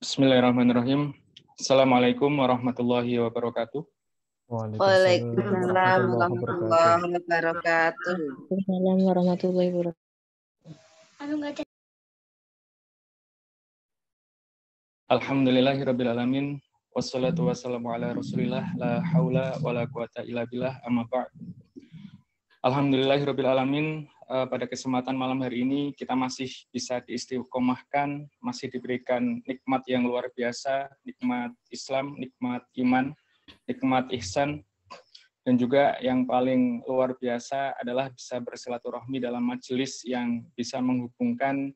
Bismillahirrahmanirrahim. Assalamualaikum warahmatullahi wabarakatuh. Waalaikumsalam warahmatullahi wabarakatuh. Waalaikumsalam warahmatullahi wabarakatuh. Alhamdulillahirabbil alamin. Wassalatu wassalamu ala Rasulillah la haula wala quwata illa billah amma ba'd. Alhamdulillahirabbil alamin. Pada kesempatan malam hari ini kita masih bisa diistiqomahkan, masih diberikan nikmat yang luar biasa, nikmat Islam, nikmat iman, nikmat ihsan, dan juga yang paling luar biasa adalah bisa bersilaturahmi dalam majelis yang bisa menghubungkan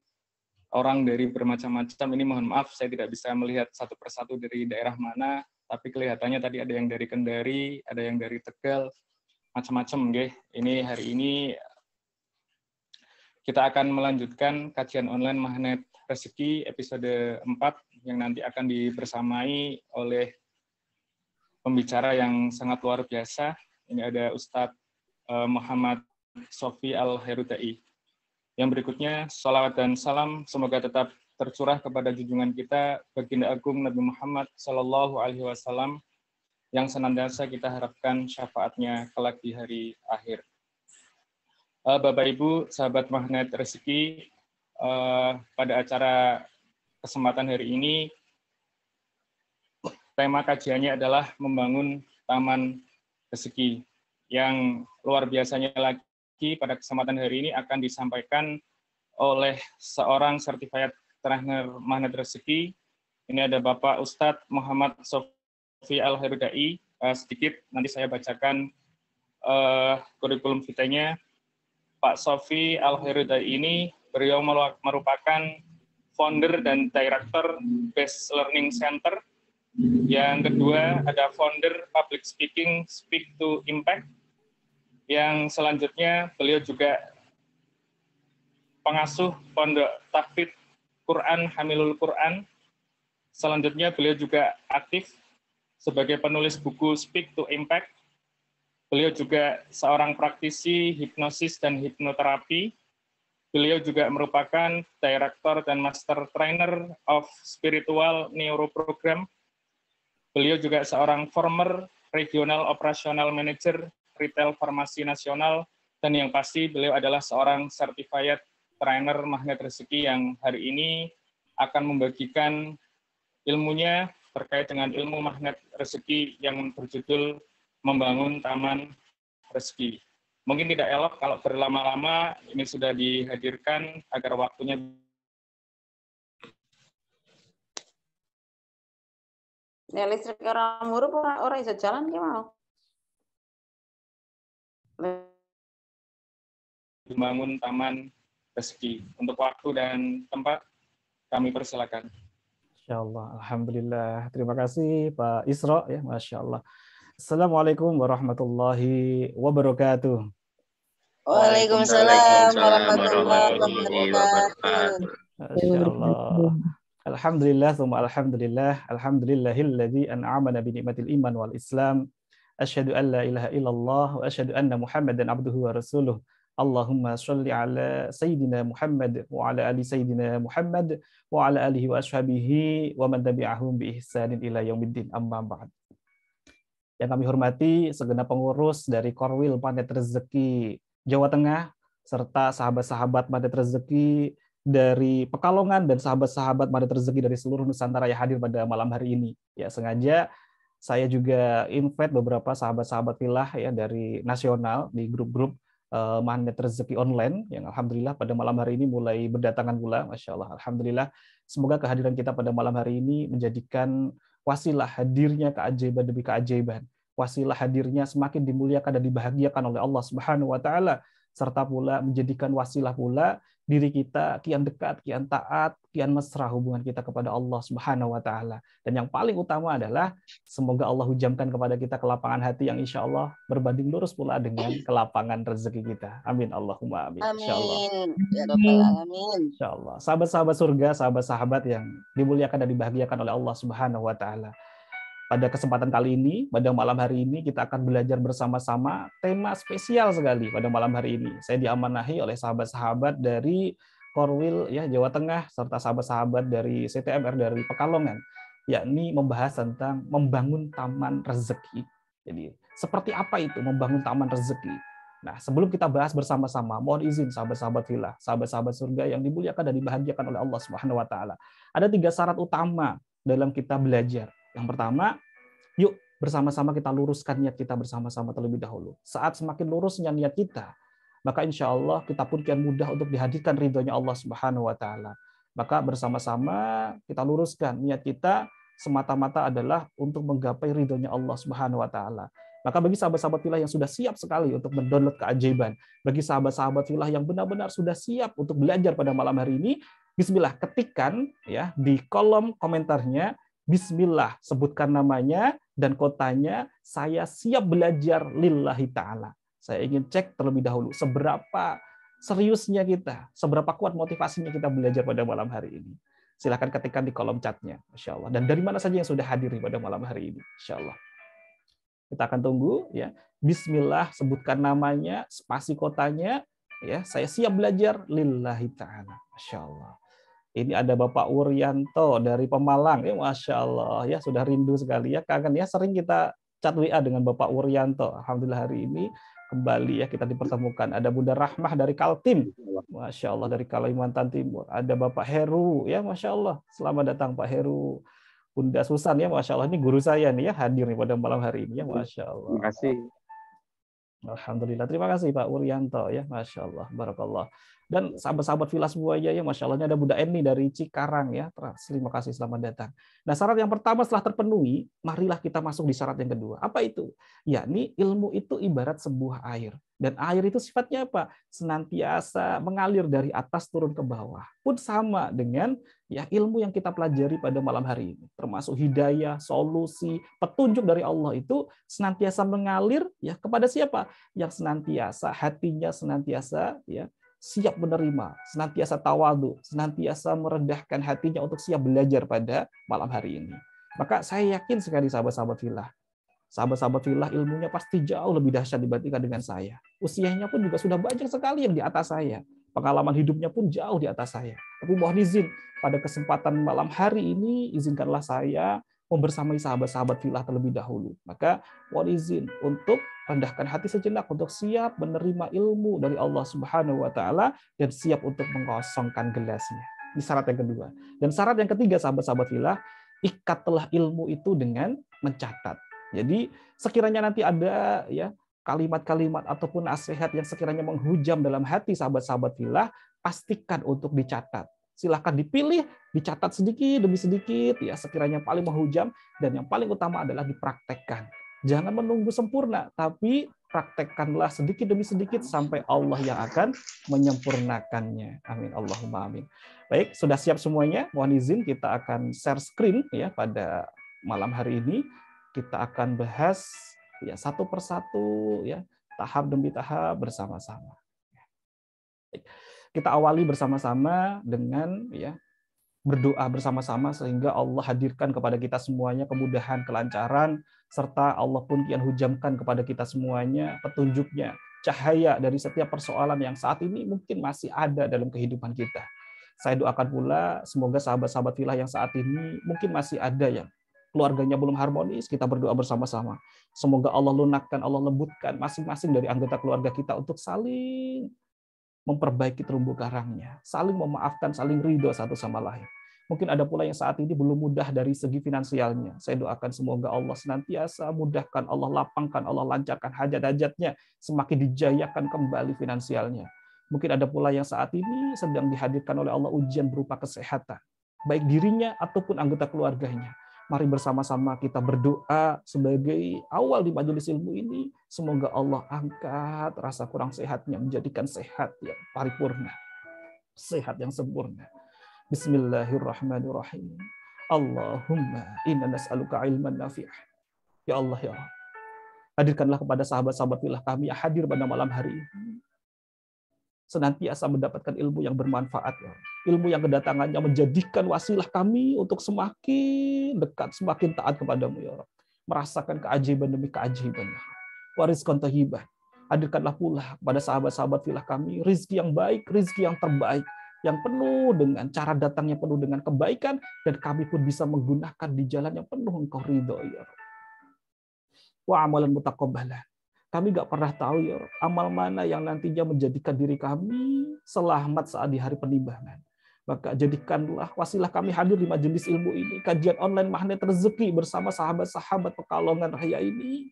orang dari bermacam-macam. Ini mohon maaf saya tidak bisa melihat satu persatu dari daerah mana, tapi kelihatannya tadi ada yang dari Kendari, ada yang dari Tegal, macam-macam nggih. Ini hari ini kita akan melanjutkan kajian online Magnet Rezeki episode 4 yang nanti akan dibersamai oleh pembicara yang sangat luar biasa. Ini ada Ustadz Muhammad Sofi Al-Herudai. Yang berikutnya, salawat dan salam semoga tetap tercurah kepada junjungan kita, Baginda Agung Nabi Muhammad Sallallahu Alaihi Wasallam, yang senantiasa kita harapkan syafaatnya kelak di hari akhir. Bapak Ibu, sahabat Magnet Rezeki, pada acara kesempatan hari ini, tema kajiannya adalah membangun Taman Rezeki. Yang luar biasanya lagi, pada kesempatan hari ini akan disampaikan oleh seorang certified trainer Magnet Rezeki. Ini ada Bapak Ustadz Muhammad Sofi Al-Herudai. Sedikit nanti saya bacakan kurikulum vitae-nya. Pak Sofi Al-Herudai ini, beliau merupakan founder dan director Best Learning Center. Yang kedua ada founder Public Speaking Speak to Impact. Yang selanjutnya beliau juga pengasuh Pondok Tahfidz Quran Hamilul Quran. Selanjutnya beliau juga aktif sebagai penulis buku Speak to Impact. Beliau juga seorang praktisi hipnosis dan hipnoterapi. Beliau juga merupakan Director dan Master Trainer of Spiritual Neuro Program. Beliau juga seorang former Regional Operational Manager Retail Farmasi Nasional. Dan yang pasti beliau adalah seorang Certified Trainer Magnet Rezeki yang hari ini akan membagikan ilmunya terkait dengan ilmu Magnet Rezeki yang berjudul Membangun Taman Rezeki. Mungkin tidak elok kalau berlama-lama, ini sudah dihadirkan agar waktunya. Ya listrik orang murup orang bisa jalan gimana? Membangun Taman Rezeki. Untuk waktu dan tempat kami persilakan. Masya Allah, alhamdulillah. Terima kasih Pak Isra ya, Masya Allah. Assalamualaikum warahmatullahi wabarakatuh. Waalaikumsalam warahmatullahi wabarakatuh. Masya Allah. Alhamdulillah, thumma alhamdulillah. Alhamdulillahilladzi an'amana bi ni'matil iman wal islam. Asyhadu an la ilaha illallah wa asyhadu anna Muhammadan abduhu wa rasuluh. Allahumma sholli ala Sayyidina Muhammad wa ala ali Sayyidina Muhammad wa ala alihi wa ashabihi wa man tabi'ahum bi ihsanin ila yaumiddin, amma ba'd. Yang kami hormati segenap pengurus dari Korwil Magnet Rezeki Jawa Tengah, serta sahabat-sahabat Magnet Rezeki dari Pekalongan dan sahabat-sahabat Magnet Rezeki dari seluruh Nusantara yang hadir pada malam hari ini. Ya, sengaja saya juga invite beberapa sahabat-sahabat filah ya dari nasional di grup-grup Magnet Rezeki online yang alhamdulillah pada malam hari ini mulai berdatangan pula. Masya Allah, alhamdulillah. Semoga kehadiran kita pada malam hari ini menjadikan wasilah hadirnya keajaiban demi keajaiban, wasilah hadirnya semakin dimuliakan dan dibahagiakan oleh Allah Subhanahu wa taala, serta pula menjadikan wasilah pula diri kita kian dekat, kian taat, kian mesra hubungan kita kepada Allah Subhanahu wa taala. Dan yang paling utama adalah semoga Allah hujamkan kepada kita kelapangan hati yang insya Allah berbanding lurus pula dengan kelapangan rezeki kita. Amin Allahumma amin. Amin. Ya Rabbal alamin. Insya Allah. Sahabat-sahabat surga, sahabat-sahabat yang dimuliakan dan dibahagiakan oleh Allah Subhanahu wa taala. Pada kesempatan kali ini, pada malam hari ini kita akan belajar bersama-sama tema spesial sekali pada malam hari ini. Saya diamanahi oleh sahabat-sahabat dari Korwil ya Jawa Tengah serta sahabat-sahabat dari CTMR dari Pekalongan, yakni membahas tentang membangun taman rezeki. Jadi seperti apa itu membangun taman rezeki? Nah, sebelum kita bahas bersama-sama, mohon izin sahabat-sahabat fillah, sahabat-sahabat surga yang dimuliakan dan dibahagiakan oleh Allah Subhanahu wa taala. Ada 3 syarat utama dalam kita belajar. Yang pertama, yuk bersama-sama kita luruskan niat kita bersama-sama terlebih dahulu. Saat semakin lurusnya niat kita, maka insya Allah kita pun kian mudah untuk dihadirkan ridhonya Allah Subhanahu wa taala. Maka bersama-sama kita luruskan niat kita semata-mata adalah untuk menggapai ridhonya Allah Subhanahu wa taala. Maka bagi sahabat-sahabat fillah yang sudah siap sekali untuk mendownload keajaiban, bagi sahabat-sahabat fillah yang benar-benar sudah siap untuk belajar pada malam hari ini, bismillah ketikkan ya di kolom komentarnya, bismillah sebutkan namanya dan kotanya, saya siap belajar lillahi ta'ala. Saya ingin cek terlebih dahulu seberapa seriusnya kita, seberapa kuat motivasinya kita belajar pada malam hari ini. Silahkan ketikkan di kolom chatnya, Masya Allah. Dan dari mana saja yang sudah hadir pada malam hari ini, Insya Allah. Kita akan tunggu ya. Bismillah sebutkan namanya, spasi kotanya, ya. Saya siap belajar lillahi ta'ala. Masya Allah. Ini ada Bapak Wuryanto dari Pemalang, ya Masya Allah, ya sudah rindu sekali ya, kangen ya, sering kita chat WA dengan Bapak Wuryanto. Alhamdulillah hari ini kembali ya kita dipertemukan. Ada Bunda Rahmah dari Kaltim, Masya Allah dari Kalimantan Timur. Ada Bapak Heru, ya Masya Allah, selamat datang Pak Heru. Bunda Susan ya Masya Allah, ini guru saya nih ya hadir nih pada malam hari ini ya Masya Allah. Terima kasih. Alhamdulillah, terima kasih Pak Wuryanto ya, Masya Allah, barakallah. Dan sahabat-sahabat fillah semuanya ya, Masya Allah, ini ada Bunda Eni dari Cikarang ya, terima kasih, selamat datang. Nah, syarat yang pertama setelah terpenuhi, marilah kita masuk di syarat yang kedua. Apa itu? Yakni ilmu itu ibarat sebuah air. Dan air itu sifatnya apa? Senantiasa mengalir dari atas turun ke bawah. Pun sama dengan ya ilmu yang kita pelajari pada malam hari ini, termasuk hidayah, solusi, petunjuk dari Allah itu senantiasa mengalir ya kepada siapa? Yang senantiasa hatinya senantiasa ya siap menerima, senantiasa tawadu, senantiasa merendahkan hatinya untuk siap belajar pada malam hari ini. Maka saya yakin sekali sahabat-sahabat fillah, sahabat-sahabat fillah ilmunya pasti jauh lebih dahsyat dibandingkan dengan saya. Usianya pun juga sudah banyak sekali yang di atas saya. Pengalaman hidupnya pun jauh di atas saya. Tapi mohon izin, pada kesempatan malam hari ini, izinkanlah saya membersamai sahabat-sahabat fillah terlebih dahulu. Maka mohon izin untuk rendahkan hati sejenak untuk siap menerima ilmu dari Allah Subhanahu wa taala dan siap untuk mengosongkan gelasnya. Ini syarat yang kedua. Dan syarat yang ketiga sahabat-sahabat fillah, ikatlah ilmu itu dengan mencatat. Jadi sekiranya nanti ada ya kalimat-kalimat ataupun nasihat yang sekiranya menghujam dalam hati sahabat-sahabat fillah, pastikan untuk dicatat. Silahkan dipilih, dicatat sedikit demi sedikit, ya sekiranya paling menghujam, dan yang paling utama adalah dipraktekkan. Jangan menunggu sempurna, tapi praktekkanlah sedikit demi sedikit sampai Allah yang akan menyempurnakannya. Amin. Allahumma amin. Baik, sudah siap semuanya? Mohon izin kita akan share screen ya pada malam hari ini. Kita akan bahas ya satu persatu ya, tahap demi tahap bersama-sama. Baik. Kita awali bersama-sama dengan ya berdoa bersama-sama sehingga Allah hadirkan kepada kita semuanya kemudahan, kelancaran, serta Allah pun kian hujamkan kepada kita semuanya petunjuknya, cahaya dari setiap persoalan yang saat ini mungkin masih ada dalam kehidupan kita. Saya doakan pula semoga sahabat-sahabat fillah yang saat ini mungkin masih ada yang keluarganya belum harmonis, kita berdoa bersama-sama. Semoga Allah lunakkan, Allah lembutkan masing-masing dari anggota keluarga kita untuk saling memperbaiki terumbu karangnya, saling memaafkan, saling ridho satu sama lain. Mungkin ada pula yang saat ini belum mudah dari segi finansialnya. Saya doakan semoga Allah senantiasa mudahkan, Allah lapangkan, Allah lancarkan hajat-hajatnya, semakin dijayakan kembali finansialnya. Mungkin ada pula yang saat ini sedang dihadirkan oleh Allah ujian berupa kesehatan, baik dirinya ataupun anggota keluarganya. Mari bersama-sama kita berdoa sebagai awal di majelis ilmu ini. Semoga Allah angkat rasa kurang sehatnya, menjadikan sehat yang paripurna, sehat yang sempurna. Bismillahirrahmanirrahim. Allahumma inna nas'aluka ilman nafi'ah. Ya Allah, ya Allah. Hadirkanlah kepada sahabat-sahabat fillah kami yang hadir pada malam hari ini, senantiasa mendapatkan ilmu yang bermanfaat, ya. Ilmu yang kedatangannya menjadikan wasilah kami untuk semakin dekat, semakin taat kepadamu, ya Rabb. Merasakan keajaiban demi keajaiban. Warizqan thayyibah. Hadirkanlah pula kepada sahabat-sahabat fillah kami rizki yang baik, rizki yang terbaik. yang penuh dengan cara datangnya penuh dengan kebaikan, dan kami pun bisa menggunakan di jalan yang penuh Engkau ridho ya Rabb. Wa amalan mutaqabbalan. Kami nggak pernah tahu ya Rabb, amal mana yang nantinya menjadikan diri kami selamat saat di hari penimbangan. Maka jadikanlah wasilah kami hadir di majelis ilmu ini, kajian online Magnet Rezeki bersama sahabat-sahabat Pekalongan Raya ini,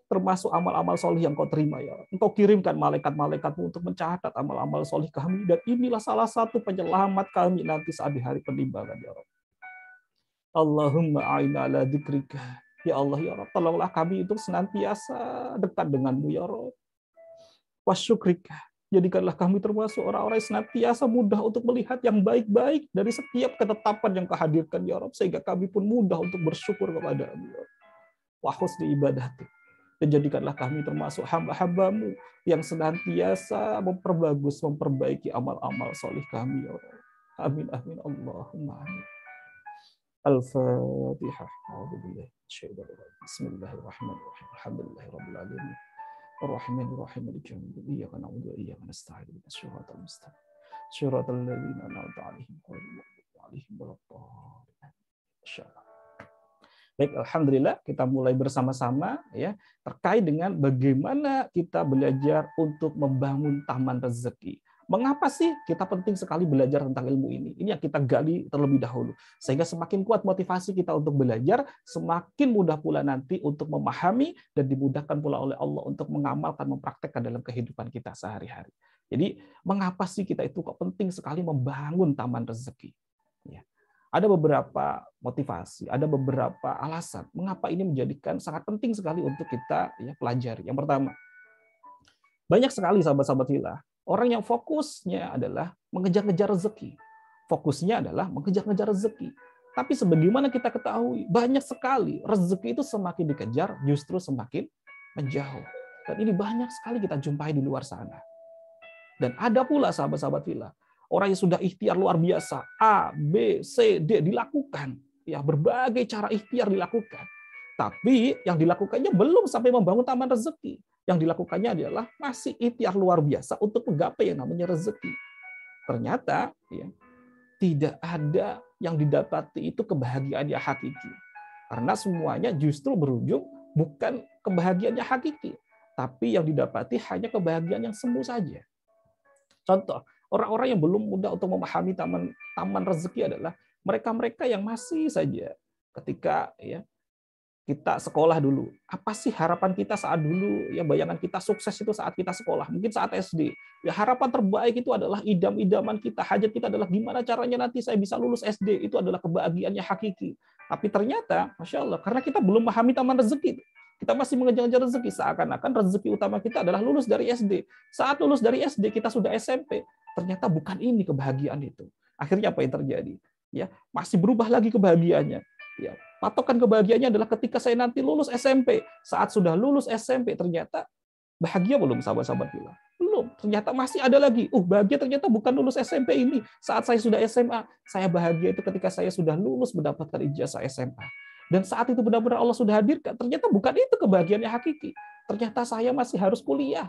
termasuk amal-amal solih yang kau terima ya Rabb. Engkau kirimkan malaikat-malaikatmu untuk mencatat amal-amal solih kami, dan inilah salah satu penyelamat kami nanti saat di hari penimbangan ya Rabb. Allahumma a'inna ala dzikrika. Ya Allah ya Rabb, tolonglah kami untuk senantiasa dekat denganmu ya Rabb. Wasyukrika. Jadikanlah kami termasuk orang-orang yang senantiasa mudah untuk melihat yang baik-baik dari setiap ketetapan yang kau hadirkan ya Rabb, sehingga kami pun mudah untuk bersyukur kepada-Mu ya Rabb. Wa husni ibadati. Dan jadikanlah kami termasuk hamba-hamba-Mu yang senantiasa memperbaiki amal-amal solih kami ya Rabb. Amin amin Allahumma amin. Al-Fatihah. Bismillahirrahmanirrahim. Alhamdulillahirabbil alamin. Ar-Rahmanir-Rahim. Maliki yaumiddin. Iyyaka na'budu wa iyyaka nasta'in. Ihdinas siratal mustaqim. Shiratal ladzina an'amta 'alaihim ghairil maghdubi 'alaihim waladdallin. Insyaallah. Baik, alhamdulillah kita mulai bersama-sama ya terkait dengan bagaimana kita belajar untuk membangun taman rezeki. Mengapa sih kita penting sekali belajar tentang ilmu ini? Ini yang kita gali terlebih dahulu. Sehingga semakin kuat motivasi kita untuk belajar, semakin mudah pula nanti untuk memahami dan dimudahkan pula oleh Allah untuk mengamalkan, mempraktekkan dalam kehidupan kita sehari-hari. Jadi, mengapa sih kita itu kok penting sekali membangun taman rezeki? Ya. Ada beberapa motivasi, ada beberapa alasan mengapa ini menjadikan sangat penting sekali untuk kita ya pelajari. Yang pertama, banyak sekali sahabat-sahabat fillah orang yang fokusnya adalah mengejar-ngejar rezeki. Fokusnya adalah mengejar-ngejar rezeki. Tapi sebagaimana kita ketahui, banyak sekali rezeki itu semakin dikejar, justru semakin menjauh. Dan ini banyak sekali kita jumpai di luar sana. Dan ada pula sahabat-sahabat fillah, orang yang sudah ikhtiar luar biasa, A, B, C, D dilakukan. Ya, berbagai cara ikhtiar dilakukan. Tapi yang dilakukannya belum sampai membangun taman rezeki. Yang dilakukannya adalah masih ikhtiar luar biasa untuk menggapai yang namanya rezeki. Ternyata ya, tidak ada yang didapati itu kebahagiaan yang hakiki. Karena semuanya justru berujung bukan kebahagiaan yang hakiki, tapi yang didapati hanya kebahagiaan yang semu saja. Contoh, orang-orang yang belum mudah untuk memahami taman rezeki adalah mereka-mereka yang masih saja ketika ya kita sekolah dulu. Apa sih harapan kita saat dulu? Ya bayangan kita sukses itu saat kita sekolah, mungkin saat SD. Ya harapan terbaik itu adalah idam-idaman kita, hajat kita adalah gimana caranya nanti saya bisa lulus SD. Itu adalah kebahagiaannya hakiki. Tapi ternyata, Masya Allah, karena kita belum memahami taman rezeki, kita masih mengejar-ngejar rezeki, seakan-akan rezeki utama kita adalah lulus dari SD. Saat lulus dari SD, kita sudah SMP. Ternyata bukan ini kebahagiaan itu. Akhirnya apa yang terjadi? Ya, masih berubah lagi kebahagiaannya. Ya, patokan kebahagiaannya adalah ketika saya nanti lulus SMP. Saat sudah lulus SMP, ternyata bahagia belum sahabat-sahabat bilang? Belum. Ternyata masih ada lagi. Bahagia ternyata bukan lulus SMP ini. Saat saya sudah SMA, saya bahagia itu ketika saya sudah lulus mendapatkan ijazah SMA. Dan saat itu benar-benar Allah sudah hadirkan. Ternyata bukan itu kebahagiaan yang hakiki. Ternyata saya masih harus kuliah.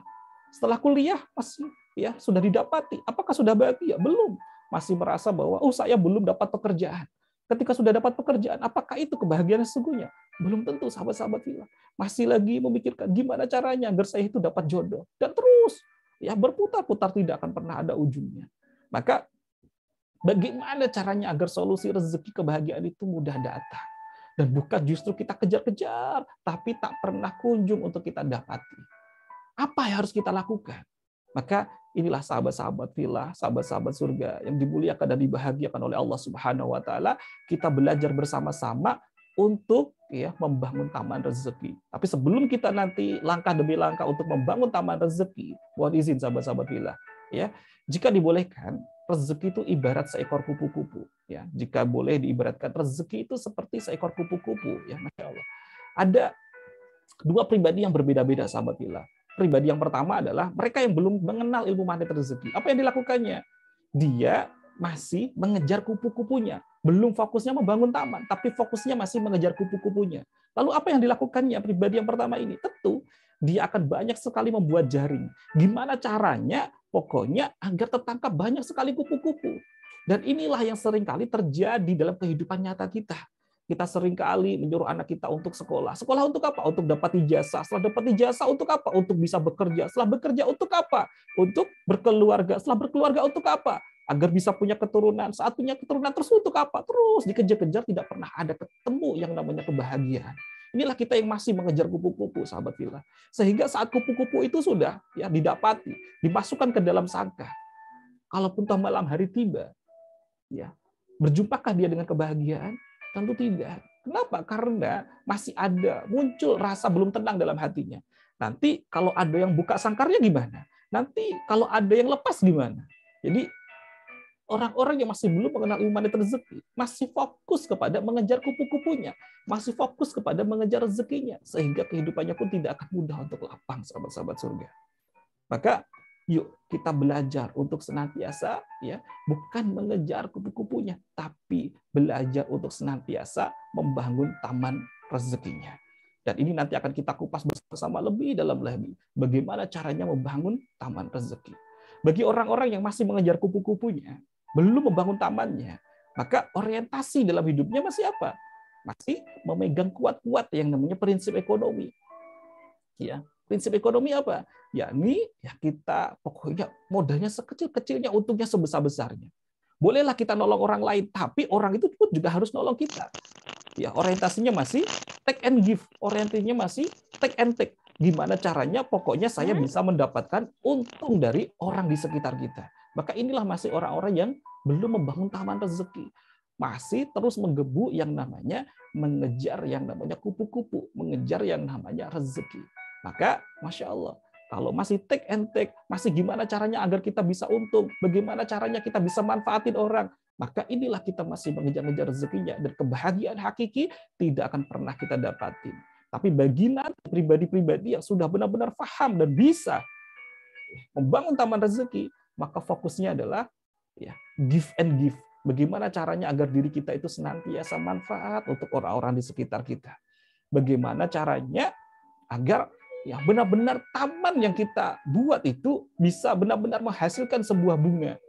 Setelah kuliah masih ya sudah didapati. Apakah sudah bahagia? Belum. Masih merasa bahwa saya belum dapat pekerjaan. Ketika sudah dapat pekerjaan, apakah itu kebahagiaan sesungguhnya? Belum tentu, sahabat-sahabat fillah. Masih lagi memikirkan gimana caranya agar saya itu dapat jodoh. Dan terus ya berputar-putar, tidak akan pernah ada ujungnya. Maka bagaimana caranya agar solusi rezeki kebahagiaan itu mudah datang? Dan bukan justru kita kejar-kejar, tapi tak pernah kunjung untuk kita dapati. Apa yang harus kita lakukan? Maka inilah sahabat-sahabat fillah, sahabat-sahabat surga yang dimuliakan dan dibahagiakan oleh Allah Subhanahu wa taala, kita belajar bersama-sama untuk ya membangun taman rezeki. Tapi sebelum kita nanti langkah demi langkah untuk membangun taman rezeki, mohon izin sahabat-sahabat fillah, ya, jika dibolehkan, rezeki itu ibarat seekor kupu-kupu, ya. Jika boleh diibaratkan rezeki itu seperti seekor kupu-kupu, ya, Masya Allah. Ada dua pribadi yang berbeda-beda sahabat fillah. Pribadi yang pertama adalah mereka yang belum mengenal ilmu magnet rezeki. Apa yang dilakukannya? Dia masih mengejar kupu-kupunya. Belum fokusnya membangun taman, tapi fokusnya masih mengejar kupu-kupunya. Lalu apa yang dilakukannya pribadi yang pertama ini? Tentu dia akan banyak sekali membuat jaring. Gimana caranya Pokoknya agar tertangkap banyak sekali kupu-kupu. Dan inilah yang seringkali terjadi dalam kehidupan nyata kita. Kita seringkali menyuruh anak kita untuk sekolah. Sekolah untuk apa? Untuk dapat ijazah. Setelah dapat ijazah untuk apa? Untuk bisa bekerja. Setelah bekerja untuk apa? Untuk berkeluarga. Setelah berkeluarga untuk apa? Agar bisa punya keturunan. Saat punya keturunan terus untuk apa? Terus dikejar-kejar, tidak pernah ada ketemu yang namanya kebahagiaan. Inilah kita yang masih mengejar kupu-kupu, sahabat fillah. Sehingga saat kupu-kupu itu sudah ya didapati, dimasukkan ke dalam sangkar. Kalaupun toh malam hari tiba, ya berjumpakah dia dengan kebahagiaan? Tentu tidak. Kenapa? Karena masih ada muncul rasa belum tenang dalam hatinya. Nanti kalau ada yang buka sangkarnya gimana? Nanti kalau ada yang lepas gimana? Jadi orang-orang yang masih belum mengenal iman dan rezeki masih fokus kepada mengejar kupu-kupunya, masih fokus kepada mengejar rezekinya, sehingga kehidupannya pun tidak akan mudah untuk lapang, sahabat-sahabat surga. Maka yuk kita belajar untuk senantiasa ya bukan mengejar kupu-kupunya, tapi belajar untuk senantiasa membangun taman rezekinya. Dan ini nanti akan kita kupas bersama lebih dalam lagi bagaimana caranya membangun taman rezeki. Bagi orang-orang yang masih mengejar kupu-kupunya, belum membangun tamannya, maka orientasi dalam hidupnya masih apa? Masih memegang kuat-kuat yang namanya prinsip ekonomi. Ya, prinsip ekonomi apa? Yakni ya kita pokoknya modalnya sekecil-kecilnya, untungnya sebesar-besarnya. Bolehlah kita nolong orang lain, tapi orang itu pun juga harus nolong kita. Ya, orientasinya masih take and give, orientasinya masih take and take. Gimana caranya? Pokoknya saya bisa mendapatkan untung dari orang di sekitar kita. Maka inilah masih orang-orang yang belum membangun taman rezeki. Masih terus menggebu yang namanya mengejar yang namanya kupu-kupu, mengejar yang namanya rezeki. Maka, Masya Allah, kalau masih take and take, masih gimana caranya agar kita bisa untung, bagaimana caranya kita bisa manfaatin orang, maka inilah kita masih mengejar-ngejar rezekinya. Dan kebahagiaan hakiki tidak akan pernah kita dapatin. Tapi bagi nanti pribadi-pribadi yang sudah benar-benar paham dan bisa membangun taman rezeki, maka fokusnya adalah ya give and give. Bagaimana caranya agar diri kita itu senantiasa manfaat untuk orang-orang di sekitar kita. Bagaimana caranya agar ya benar-benar taman yang kita buat itu bisa benar-benar menghasilkan sebuah bunga.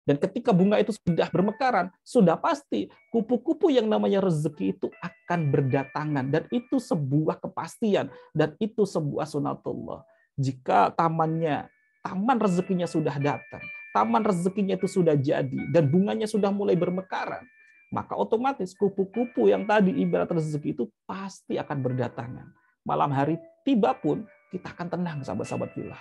Dan ketika bunga itu sudah bermekaran, sudah pasti kupu-kupu yang namanya rezeki itu akan berdatangan. Dan itu sebuah kepastian. Dan itu sebuah sunatullah. Jika taman rezekinya sudah datang, taman rezekinya itu sudah jadi, dan bunganya sudah mulai bermekaran, maka otomatis kupu-kupu yang tadi ibarat rezeki itu pasti akan berdatangan. Malam hari tiba pun kita akan tenang, sahabat-sahabat fillah.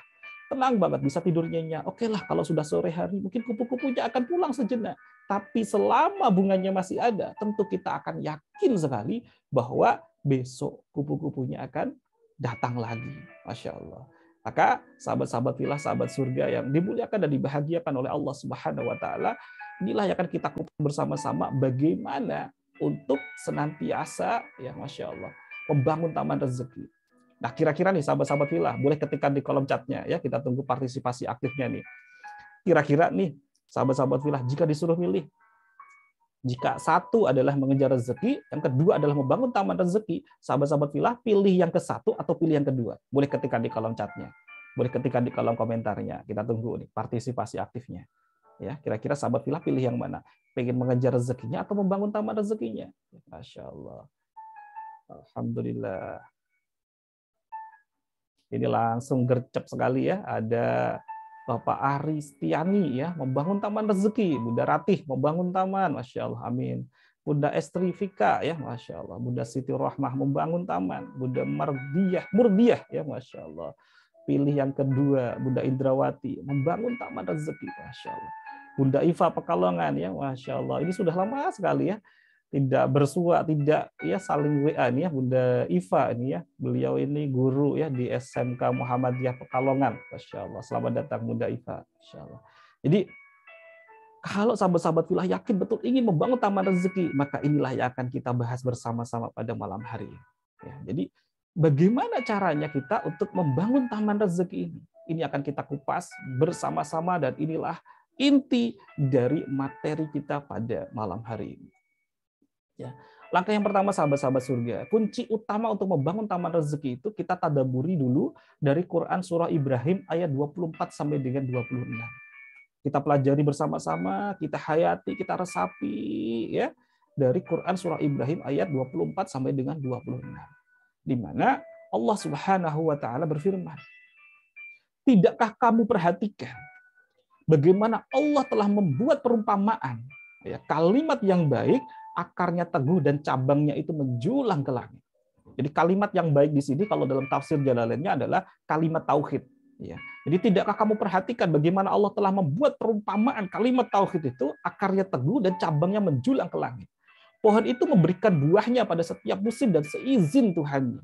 Tenang banget, bisa tidur nyenyak. Oke lah, kalau sudah sore hari, mungkin kupu-kupunya akan pulang sejenak. Tapi selama bunganya masih ada, tentu kita akan yakin sekali bahwa besok kupu-kupunya akan datang lagi. Masya Allah. Maka sahabat-sahabat fillah, sahabat surga yang dimuliakan dan dibahagiakan oleh Allah Subhanahu wa taala, inilah yang akan kita kupas bersama-sama bagaimana untuk senantiasa ya Masya Allah membangun taman rezeki. Nah, kira-kira nih sahabat-sahabat fillah, boleh ketikkan di kolom chatnya ya, kita tunggu partisipasi aktifnya nih. Kira-kira nih sahabat-sahabat fillah, jika disuruh milih, jika satu adalah mengejar rezeki, yang kedua adalah membangun taman rezeki, sahabat-sahabat fillah pilih yang ke satu atau pilih yang kedua? Boleh ketikkan di kolom chatnya, boleh ketikkan di kolom komentarnya. Kita tunggu nih partisipasi aktifnya. Ya, kira-kira sahabat fillah pilih yang mana? Pengen mengejar rezekinya atau membangun taman rezekinya? Masya Allah. Alhamdulillah. Ini langsung gercep sekali ya. Ada Bapak Aristiani ya, membangun taman rezeki. Bunda Ratih membangun taman, Masya Allah, amin. Bunda Estrifika ya, Masya Allah. Bunda Siti Rahmah membangun taman. Bunda Murdiah ya, Masya Allah. Pilih yang kedua, Bunda Indrawati membangun taman rezeki, Masya Allah. Bunda Iva Pekalongan ya, Masya Allah. Ini sudah lama sekali ya. Tidak bersua, tidak ya saling WA nih ya, Bunda Iva ini ya. Beliau ini guru ya di SMK Muhammadiyah Pekalongan. Masya Allah. Selamat datang Bunda Iva. Masya Allah. Jadi kalau sahabat-sahabat fillah yakin betul ingin membangun taman rezeki, maka inilah yang akan kita bahas bersama-sama pada malam hari ini. Ya, jadi bagaimana caranya kita untuk membangun taman rezeki ini? Ini akan kita kupas bersama-sama dan inilah inti dari materi kita pada malam hari ini. Ya. Langkah yang pertama sahabat-sahabat surga, kunci utama untuk membangun taman rezeki itu kita tadaburi dulu dari Quran surah Ibrahim ayat 24 sampai dengan 26. Kita pelajari bersama-sama, kita hayati, kita resapi ya dari Quran surah Ibrahim ayat 24 sampai dengan 26. Di mana Allah Subhanahu wa taala berfirman, "Tidakkah kamu perhatikan bagaimana Allah telah membuat perumpamaan ya, kalimat yang baik akarnya teguh dan cabangnya itu menjulang ke langit." Jadi kalimat yang baik di sini kalau dalam tafsir Jalalainnya adalah kalimat tauhid. Ya. Jadi tidakkah kamu perhatikan bagaimana Allah telah membuat perumpamaan kalimat tauhid itu akarnya teguh dan cabangnya menjulang ke langit. Pohon itu memberikan buahnya pada setiap musim dan seizin Tuhannya.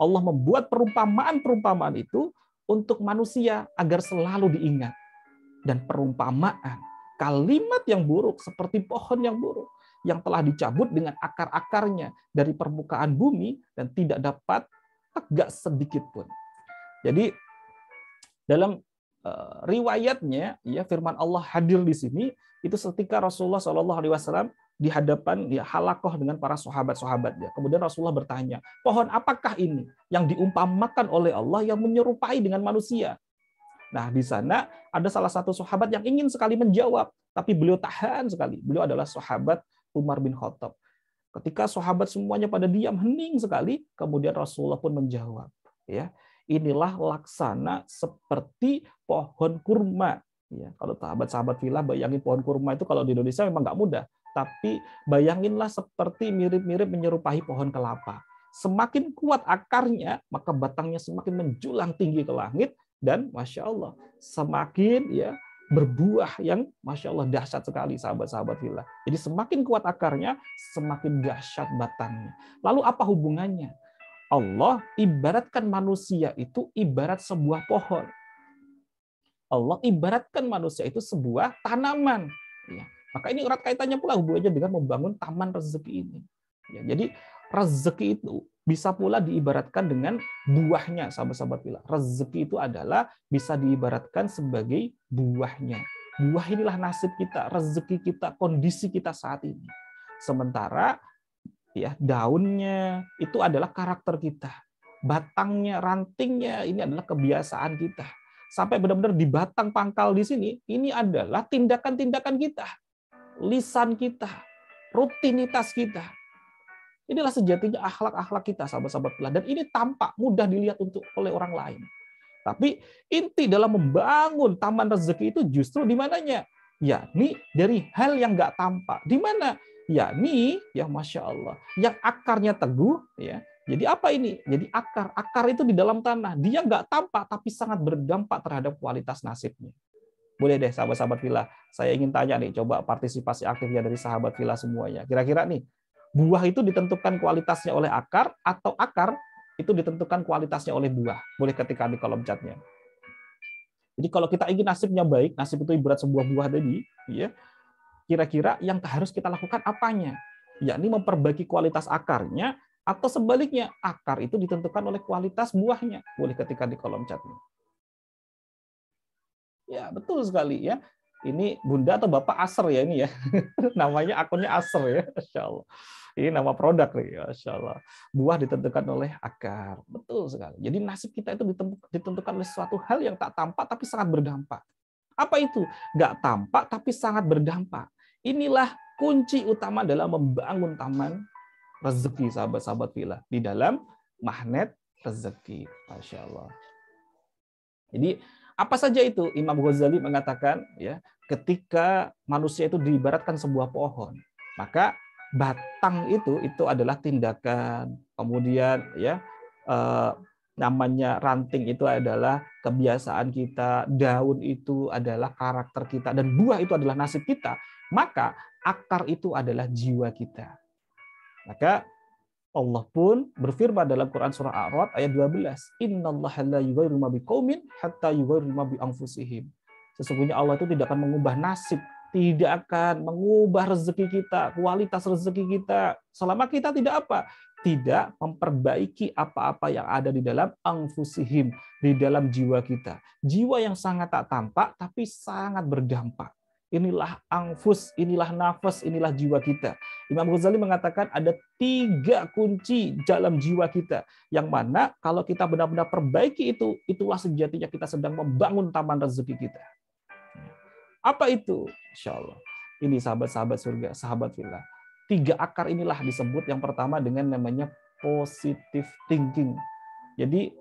Allah membuat perumpamaan-perumpamaan itu untuk manusia agar selalu diingat. Dan perumpamaan kalimat yang buruk seperti pohon yang buruk yang telah dicabut dengan akar-akarnya dari permukaan bumi dan tidak dapat tegak sedikit pun. Jadi dalam riwayatnya ya firman Allah hadir di sini itu ketika Rasulullah SAW di hadapan ya halakoh dengan para sahabat-sahabatnya. Kemudian Rasulullah bertanya, pohon apakah ini yang diumpamakan oleh Allah yang menyerupai dengan manusia? Nah, di sana ada salah satu sahabat yang ingin sekali menjawab, tapi beliau tahan sekali. Beliau adalah sahabat Umar bin Khattab. Ketika sahabat semuanya pada diam, hening sekali, kemudian Rasulullah pun menjawab, ya, inilah laksana seperti pohon kurma. Ya, kalau sahabat-sahabat filah bayangin pohon kurma itu kalau di Indonesia memang nggak mudah, tapi bayanginlah seperti mirip-mirip menyerupai pohon kelapa. Semakin kuat akarnya, maka batangnya semakin menjulang tinggi ke langit dan masya Allah semakin ya berbuah yang masya Allah dahsyat sekali sahabat-sahabat filah. Jadi semakin kuat akarnya, semakin dahsyat batangnya. Lalu apa hubungannya? Allah ibaratkan manusia itu ibarat sebuah pohon. Allah ibaratkan manusia itu sebuah tanaman. Ya. Maka ini erat kaitannya pula hubungannya dengan membangun taman rezeki ini. Ya, jadi rezeki itu bisa pula diibaratkan dengan buahnya, sahabat-sahabat filah. Rezeki itu adalah bisa diibaratkan sebagai buahnya. Buah inilah nasib kita, rezeki kita, kondisi kita saat ini. Sementara ya daunnya itu adalah karakter kita, batangnya, rantingnya ini adalah kebiasaan kita. Sampai benar-benar di batang pangkal di sini, ini adalah tindakan-tindakan kita, lisan kita, rutinitas kita. Inilah sejatinya akhlak-akhlak kita, sahabat-sahabat filah. Dan ini tampak mudah dilihat oleh orang lain. Tapi inti dalam membangun taman rezeki itu justru di mananya? Yakni dari hal yang nggak tampak. Di mana? Yakni, ya masya Allah, yang akarnya teguh, ya. Jadi apa ini? Jadi akar itu di dalam tanah. Dia nggak tampak, tapi sangat berdampak terhadap kualitas nasibnya. Boleh deh, sahabat-sahabat filah. Saya ingin tanya nih, coba partisipasi aktifnya dari sahabat filah semuanya. Kira-kira nih, buah itu ditentukan kualitasnya oleh akar, atau akar itu ditentukan kualitasnya oleh buah? Boleh ketikkan di kolom chatnya. Jadi kalau kita ingin nasibnya baik, nasib itu ibarat sebuah buah tadi, ya. Kira-kira yang harus kita lakukan apanya? Yakni memperbaiki kualitas akarnya, atau sebaliknya, akar itu ditentukan oleh kualitas buahnya. Boleh ketikkan di kolom chatnya. Ya, betul sekali ya. Ini Bunda atau Bapak Aser ya ini ya. Namanya akunnya Aser ya. Masya Allah. Ini nama produk nih. Masya Allah. Buah ditentukan oleh akar. Betul sekali. Jadi nasib kita itu ditentukan oleh suatu hal yang tak tampak tapi sangat berdampak. Apa itu? Nggak tampak tapi sangat berdampak. Inilah kunci utama dalam membangun taman rezeki, sahabat-sahabat filah, di dalam magnet rezeki. Masya Allah. Jadi apa saja itu? Imam Ghazali mengatakan ya, ketika manusia itu diibaratkan sebuah pohon, maka batang itu adalah tindakan, kemudian ya namanya ranting itu adalah kebiasaan kita, daun itu adalah karakter kita, dan buah itu adalah nasib kita. Maka akar itu adalah jiwa kita. Maka Allah pun berfirman dalam Quran surah A'raf ayat 12, "Innallaha la yughayyiru ma biqaumin hatta yughayyiru ma bi anfusihim." Sesungguhnya Allah itu tidak akan mengubah nasib, tidak akan mengubah rezeki kita, kualitas rezeki kita, selama kita tidak apa? Tidak memperbaiki apa-apa yang ada di dalam anfusihim, di dalam jiwa kita. Jiwa yang sangat tak tampak tapi sangat berdampak. inilah anfus, inilah nafas, inilah jiwa kita. Imam Ghazali mengatakan ada 3 kunci dalam jiwa kita, yang mana kalau kita benar-benar perbaiki itu, itulah sejatinya kita sedang membangun taman rezeki kita. Apa itu? Insya Allah. Ini sahabat-sahabat surga, sahabat fillah. 3 akar inilah disebut yang pertama dengan namanya positive thinking. Jadi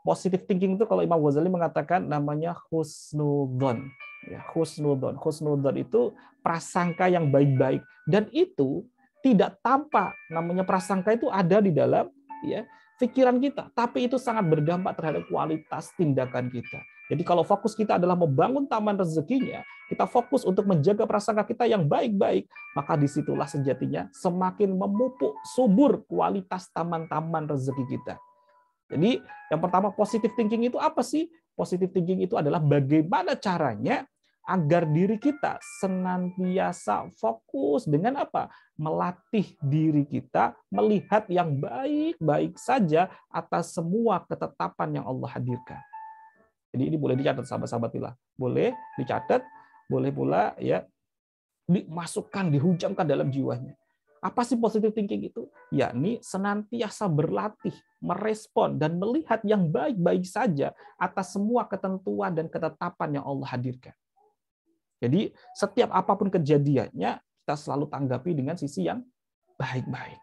positive thinking itu kalau Imam Ghazali mengatakan namanya husnudzon. Ya, husnudzon. Husnudzon itu prasangka yang baik-baik, dan itu tidak tampak. Namanya prasangka itu ada di dalam ya pikiran kita, tapi itu sangat berdampak terhadap kualitas tindakan kita. Jadi kalau fokus kita adalah membangun taman rezekinya, kita fokus untuk menjaga prasangka kita yang baik-baik, maka disitulah sejatinya semakin memupuk subur kualitas taman-taman rezeki kita. Jadi yang pertama, positive thinking itu apa sih? Positive thinking itu adalah bagaimana caranya agar diri kita senantiasa fokus dengan apa? Melatih diri kita melihat yang baik-baik saja atas semua ketetapan yang Allah hadirkan. Jadi ini boleh dicatat sahabat-sahabat fillah. Boleh dicatat, boleh pula ya dimasukkan, dihujamkan dalam jiwanya. Apa sih positive thinking itu? Yakni senantiasa berlatih, merespon, dan melihat yang baik-baik saja atas semua ketentuan dan ketetapan yang Allah hadirkan. Jadi setiap apapun kejadiannya, kita selalu tanggapi dengan sisi yang baik-baik.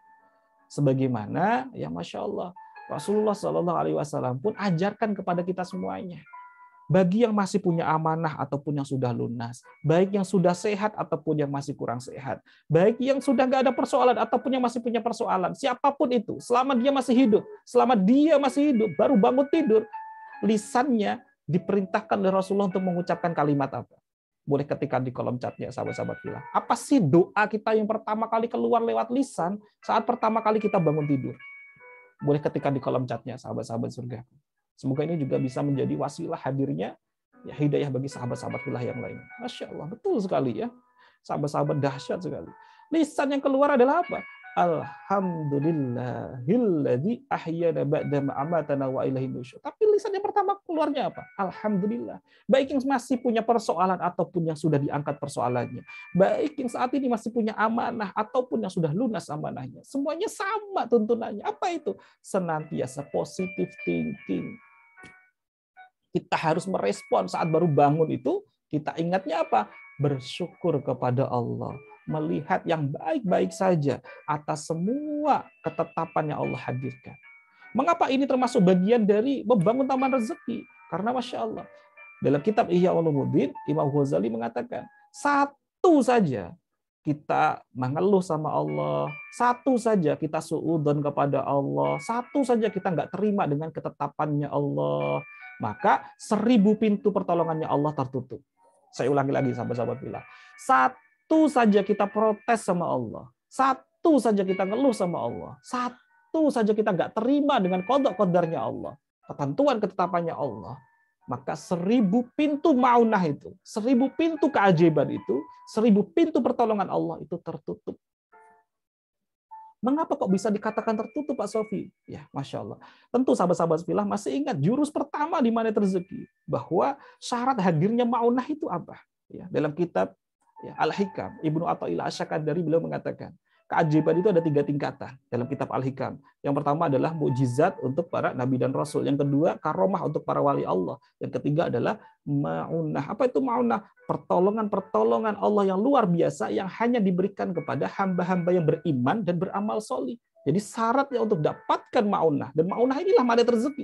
Sebagaimana, ya Masya Allah, Rasulullah SAW pun ajarkan kepada kita semuanya. Bagi yang masih punya amanah ataupun yang sudah lunas, baik yang sudah sehat ataupun yang masih kurang sehat, baik yang sudah nggak ada persoalan ataupun yang masih punya persoalan, siapapun itu, selama dia masih hidup, baru bangun tidur, lisannya diperintahkan oleh Rasulullah untuk mengucapkan kalimat apa? Boleh ketikkan di kolom chatnya, sahabat-sahabat fillah. Apa sih doa kita yang pertama kali keluar lewat lisan saat pertama kali kita bangun tidur? Boleh ketikkan di kolom chatnya, sahabat-sahabat surga. Semoga ini juga bisa menjadi wasilah hadirnya ya hidayah bagi sahabat-sahabat fillah yang lain. Masya Allah, betul sekali ya. Sahabat-sahabat dahsyat sekali. Lisan yang keluar adalah apa? Alhamdulillahilladzi ahyana ba'da ma amatana wa ilaihin nusyur. Tapi lisan yang pertama keluarnya apa? Alhamdulillah. Baik yang masih punya persoalan ataupun yang sudah diangkat persoalannya. Baik yang saat ini masih punya amanah ataupun yang sudah lunas amanahnya. Semuanya sama tuntunannya. Apa itu? Senantiasa positive thinking. Kita harus merespon saat baru bangun itu, kita ingatnya apa? Bersyukur kepada Allah. Melihat yang baik-baik saja atas semua ketetapan yang Allah hadirkan. Mengapa ini termasuk bagian dari membangun taman rezeki? Karena Masya Allah, dalam kitab Ihya Ulumuddin, Imam Ghazali mengatakan, satu saja kita mengeluh sama Allah, satu saja kita suudzon kepada Allah, satu saja kita nggak terima dengan ketetapannya Allah, maka 1000 pintu pertolongannya Allah tertutup. Saya ulangi lagi sahabat-sahabat fillah. Satu saja kita protes sama Allah, satu saja kita ngeluh sama Allah, satu saja kita nggak terima dengan qada qadarnya Allah, ketentuan ketetapannya Allah, maka 1000 pintu maunah itu, 1000 pintu keajaiban itu, 1000 pintu pertolongan Allah itu tertutup. Mengapa kok bisa dikatakan tertutup, Pak Sofi? Ya, Masya Allah. Tentu sahabat-sahabat fillah masih ingat jurus pertama di Magnet Rezeki, bahwa syarat hadirnya maunah itu apa? Ya, dalam kitab ya, Al-Hikam, Ibnu Athaillah Asy-Syakandari beliau mengatakan, keajaiban itu ada 3 tingkatan dalam kitab Al-Hikam. Yang pertama adalah mukjizat untuk para nabi dan rasul. Yang kedua, karomah untuk para wali Allah. Yang ketiga adalah maunah. Apa itu maunah? Pertolongan-pertolongan Allah yang luar biasa yang hanya diberikan kepada hamba-hamba yang beriman dan beramal solih. Jadi syaratnya untuk dapatkan maunah. Dan maunah inilah Magnet Rezeki.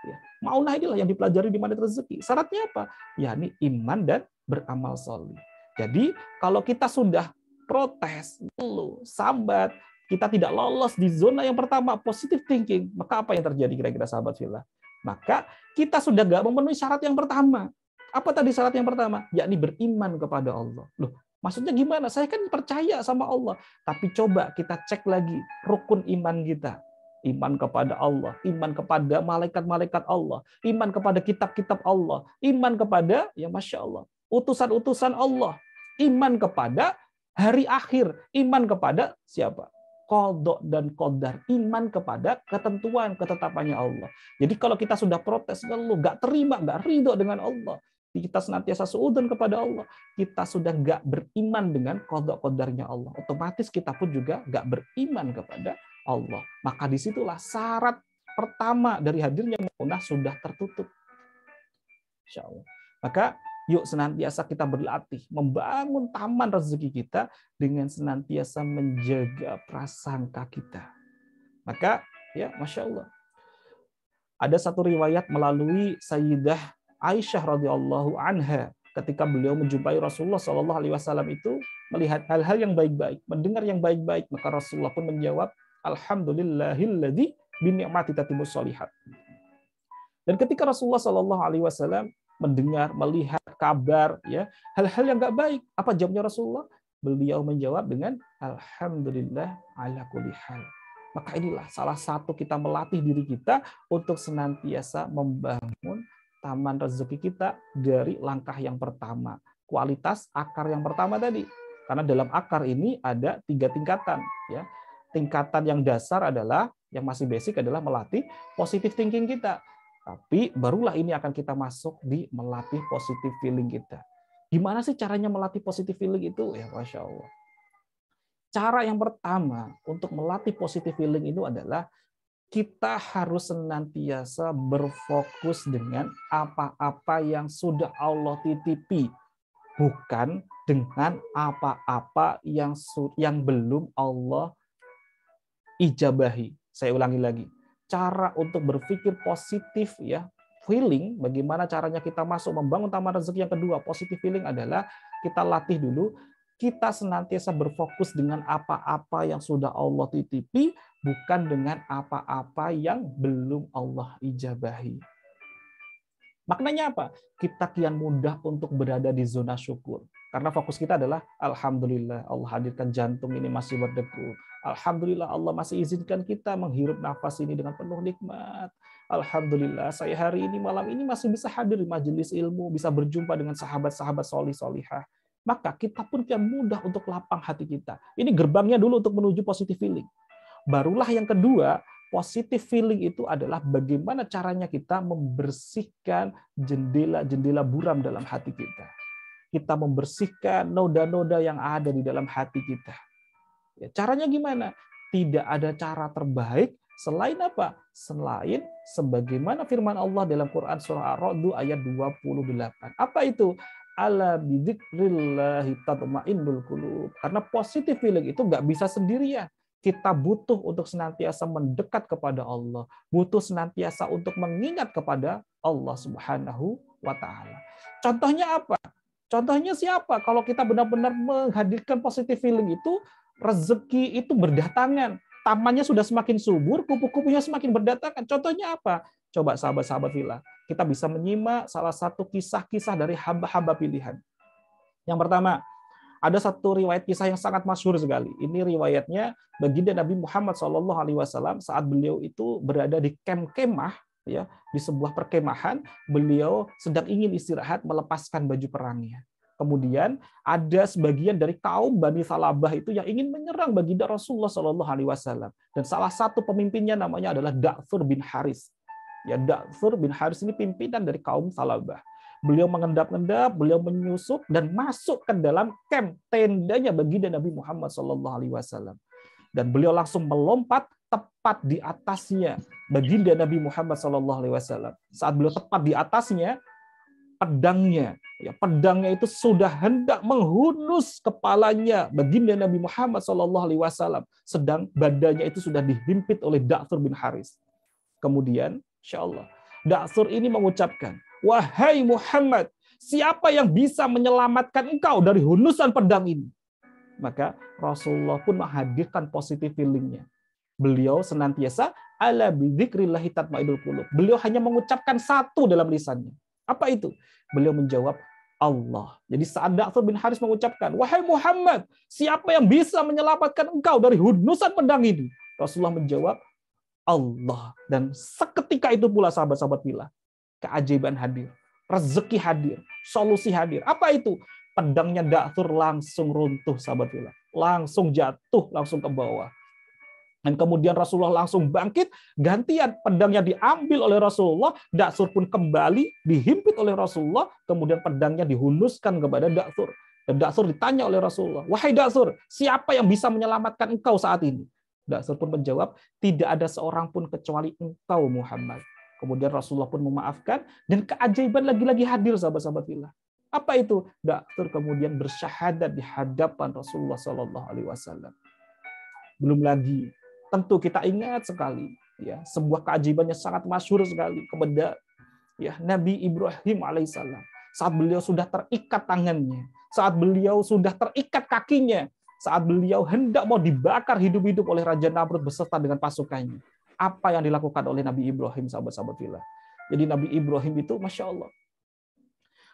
Ya, maunah inilah yang dipelajari di Magnet Rezeki. Syaratnya apa? Ya, ini iman dan beramal solih. Jadi kalau kita sudah protes, ngeluh, sambat, kita tidak lolos di zona yang pertama, positive thinking, maka apa yang terjadi kira-kira sahabat fillah? Maka kita sudah gak memenuhi syarat yang pertama. Apa tadi syarat yang pertama? Yakni beriman kepada Allah. Loh, maksudnya gimana? Saya kan percaya sama Allah. Tapi coba kita cek lagi rukun iman kita. Iman kepada Allah, iman kepada malaikat-malaikat Allah, iman kepada kitab-kitab Allah, iman kepada, ya Masya Allah, utusan-utusan Allah, iman kepada hari akhir, iman kepada siapa? Qadha dan qadar, iman kepada ketentuan ketetapannya Allah. Jadi kalau kita sudah protes, ngeluh, nggak terima, nggak ridho dengan Allah, kita senantiasa suudzon kepada Allah, kita sudah nggak beriman dengan qada qadarnya Allah. Otomatis kita pun juga nggak beriman kepada Allah. Maka disitulah syarat pertama dari hadirnya maunah sudah tertutup. Insya Allah. Maka yuk senantiasa kita berlatih membangun taman rezeki kita dengan senantiasa menjaga prasangka kita. Maka ya Masya Allah. Ada satu riwayat melalui Sayyidah Aisyah radhiyallahu anha ketika beliau menjumpai Rasulullah SAW itu melihat hal-hal yang baik-baik, mendengar yang baik-baik, maka Rasulullah pun menjawab, Alhamdulillahilladzi bini'mati tatimmus sholihat. Dan ketika Rasulullah SAW mendengar, melihat kabar, ya hal-hal yang nggak baik, apa jawabnya Rasulullah? Beliau menjawab dengan Alhamdulillah ala kulli hal. Maka inilah salah satu kita melatih diri kita untuk senantiasa membangun taman rezeki kita dari langkah yang pertama. Kualitas akar yang pertama tadi. Karena dalam akar ini ada 3 tingkatan. Ya. Tingkatan yang dasar adalah, yang masih basic adalah melatih positive thinking kita. Tapi barulah ini akan kita masuk di melatih positive feeling kita. Gimana sih caranya melatih positive feeling itu? Ya Masya Allah. Cara yang pertama untuk melatih positive feeling itu adalah kita harus senantiasa berfokus dengan apa-apa yang sudah Allah titipi, bukan dengan apa-apa yang belum Allah ijabahi. Saya ulangi lagi. Cara untuk berpikir positif ya, feeling, bagaimana caranya kita masuk membangun taman rezeki yang kedua, positive feeling adalah kita latih dulu. Kita senantiasa berfokus dengan apa-apa yang sudah Allah titipi, bukan dengan apa-apa yang belum Allah ijabahi. Maknanya apa? Kita kian mudah untuk berada di zona syukur. Karena fokus kita adalah, Alhamdulillah Allah hadirkan jantung ini masih berdegup. Alhamdulillah Allah masih izinkan kita menghirup nafas ini dengan penuh nikmat. Alhamdulillah saya hari ini, malam ini masih bisa hadir di majelis ilmu, bisa berjumpa dengan sahabat-sahabat solih-solihah. Maka kita pun kian mudah untuk lapang hati kita. Ini gerbangnya dulu untuk menuju positive feeling. Barulah yang kedua, positive feeling itu adalah bagaimana caranya kita membersihkan jendela-jendela buram dalam hati kita. Kita membersihkan noda-noda yang ada di dalam hati kita. Ya, caranya gimana? Tidak ada cara terbaik selain apa? Selain sebagaimana firman Allah dalam Quran surah Ar-Ra'd ayat 28. Apa itu? Ala bidzikrillahi tatma'innul qulub. Karena positive feeling itu nggak bisa sendirian. Kita butuh untuk senantiasa mendekat kepada Allah, butuh senantiasa untuk mengingat kepada Allah Subhanahu wa taala. Contohnya apa? Contohnya siapa? Kalau kita benar-benar menghadirkan positive feeling itu, rezeki itu berdatangan. Tamannya sudah semakin subur, kupu-kupunya semakin berdatangan. Contohnya apa? Coba sahabat-sahabat fillah, kita bisa menyimak salah satu kisah-kisah dari hamba-hamba pilihan. Yang pertama, ada satu riwayat kisah yang sangat masyhur sekali. Ini riwayatnya baginda Nabi Muhammad SAW saat beliau itu berada di kemah, ya, di sebuah perkemahan, beliau sedang ingin istirahat melepaskan baju perangnya. Kemudian ada sebagian dari kaum Bani Salabah itu yang ingin menyerang baginda Rasulullah SAW. Dan salah satu pemimpinnya namanya adalah Da'fur bin Haris. Ya, Da'fur bin Haris ini pimpinan dari kaum Salabah. Beliau mengendap-endap, beliau menyusup dan masuk ke dalam camp tendanya baginda Nabi Muhammad SAW. Dan beliau langsung melompat tepat di atasnya baginda Nabi Muhammad SAW. Saat beliau tepat di atasnya, pedangnya itu sudah hendak menghunus kepalanya baginda Nabi Muhammad SAW. Sedang badannya itu sudah dihimpit oleh Da'fur bin Haris. Kemudian, insya Allah, Da'fur ini mengucapkan, wahai Muhammad, siapa yang bisa menyelamatkan engkau dari hunusan pedang ini? Maka Rasulullah pun menghadirkan positive feeling-nya. Beliau senantiasa ala bidzikrillahi tatma'innul qulub. Beliau hanya mengucapkan satu dalam lisannya. Apa itu? Beliau menjawab Allah. Jadi saat Da'fur bin Haris mengucapkan, wahai Muhammad, siapa yang bisa menyelamatkan engkau dari hunusan pedang ini? Rasulullah menjawab Allah. Dan seketika itu pula sahabat-sahabat fillah, keajaiban hadir, rezeki hadir, solusi hadir. Apa itu? Pedangnya Da'fur langsung runtuh, sahabat fillah. Langsung jatuh, langsung ke bawah. Dan kemudian Rasulullah langsung bangkit, gantian pedangnya diambil oleh Rasulullah, Daksur pun kembali dihimpit oleh Rasulullah, kemudian pedangnya dihunuskan kepada Daksur. Dan Daksur ditanya oleh Rasulullah, "Wahai Daksur, siapa yang bisa menyelamatkan engkau saat ini?" Daksur pun menjawab, "Tidak ada seorang pun kecuali engkau Muhammad." Kemudian Rasulullah pun memaafkan, dan keajaiban lagi-lagi hadir sahabat-sahabat fillah. Apa itu? Daksur kemudian bersyahadat di hadapan Rasulullah SAW. Belum lagi, tentu kita ingat sekali ya sebuah keajaiban yang sangat masyhur sekali kepada ya Nabi Ibrahim alaihissalam saat beliau sudah terikat tangannya, saat beliau sudah terikat kakinya, saat beliau hendak mau dibakar hidup-hidup oleh Raja Namrud beserta dengan pasukannya. Apa yang dilakukan oleh Nabi Ibrahim, sahabat-sahabat fillah? Jadi Nabi Ibrahim itu Masya Allah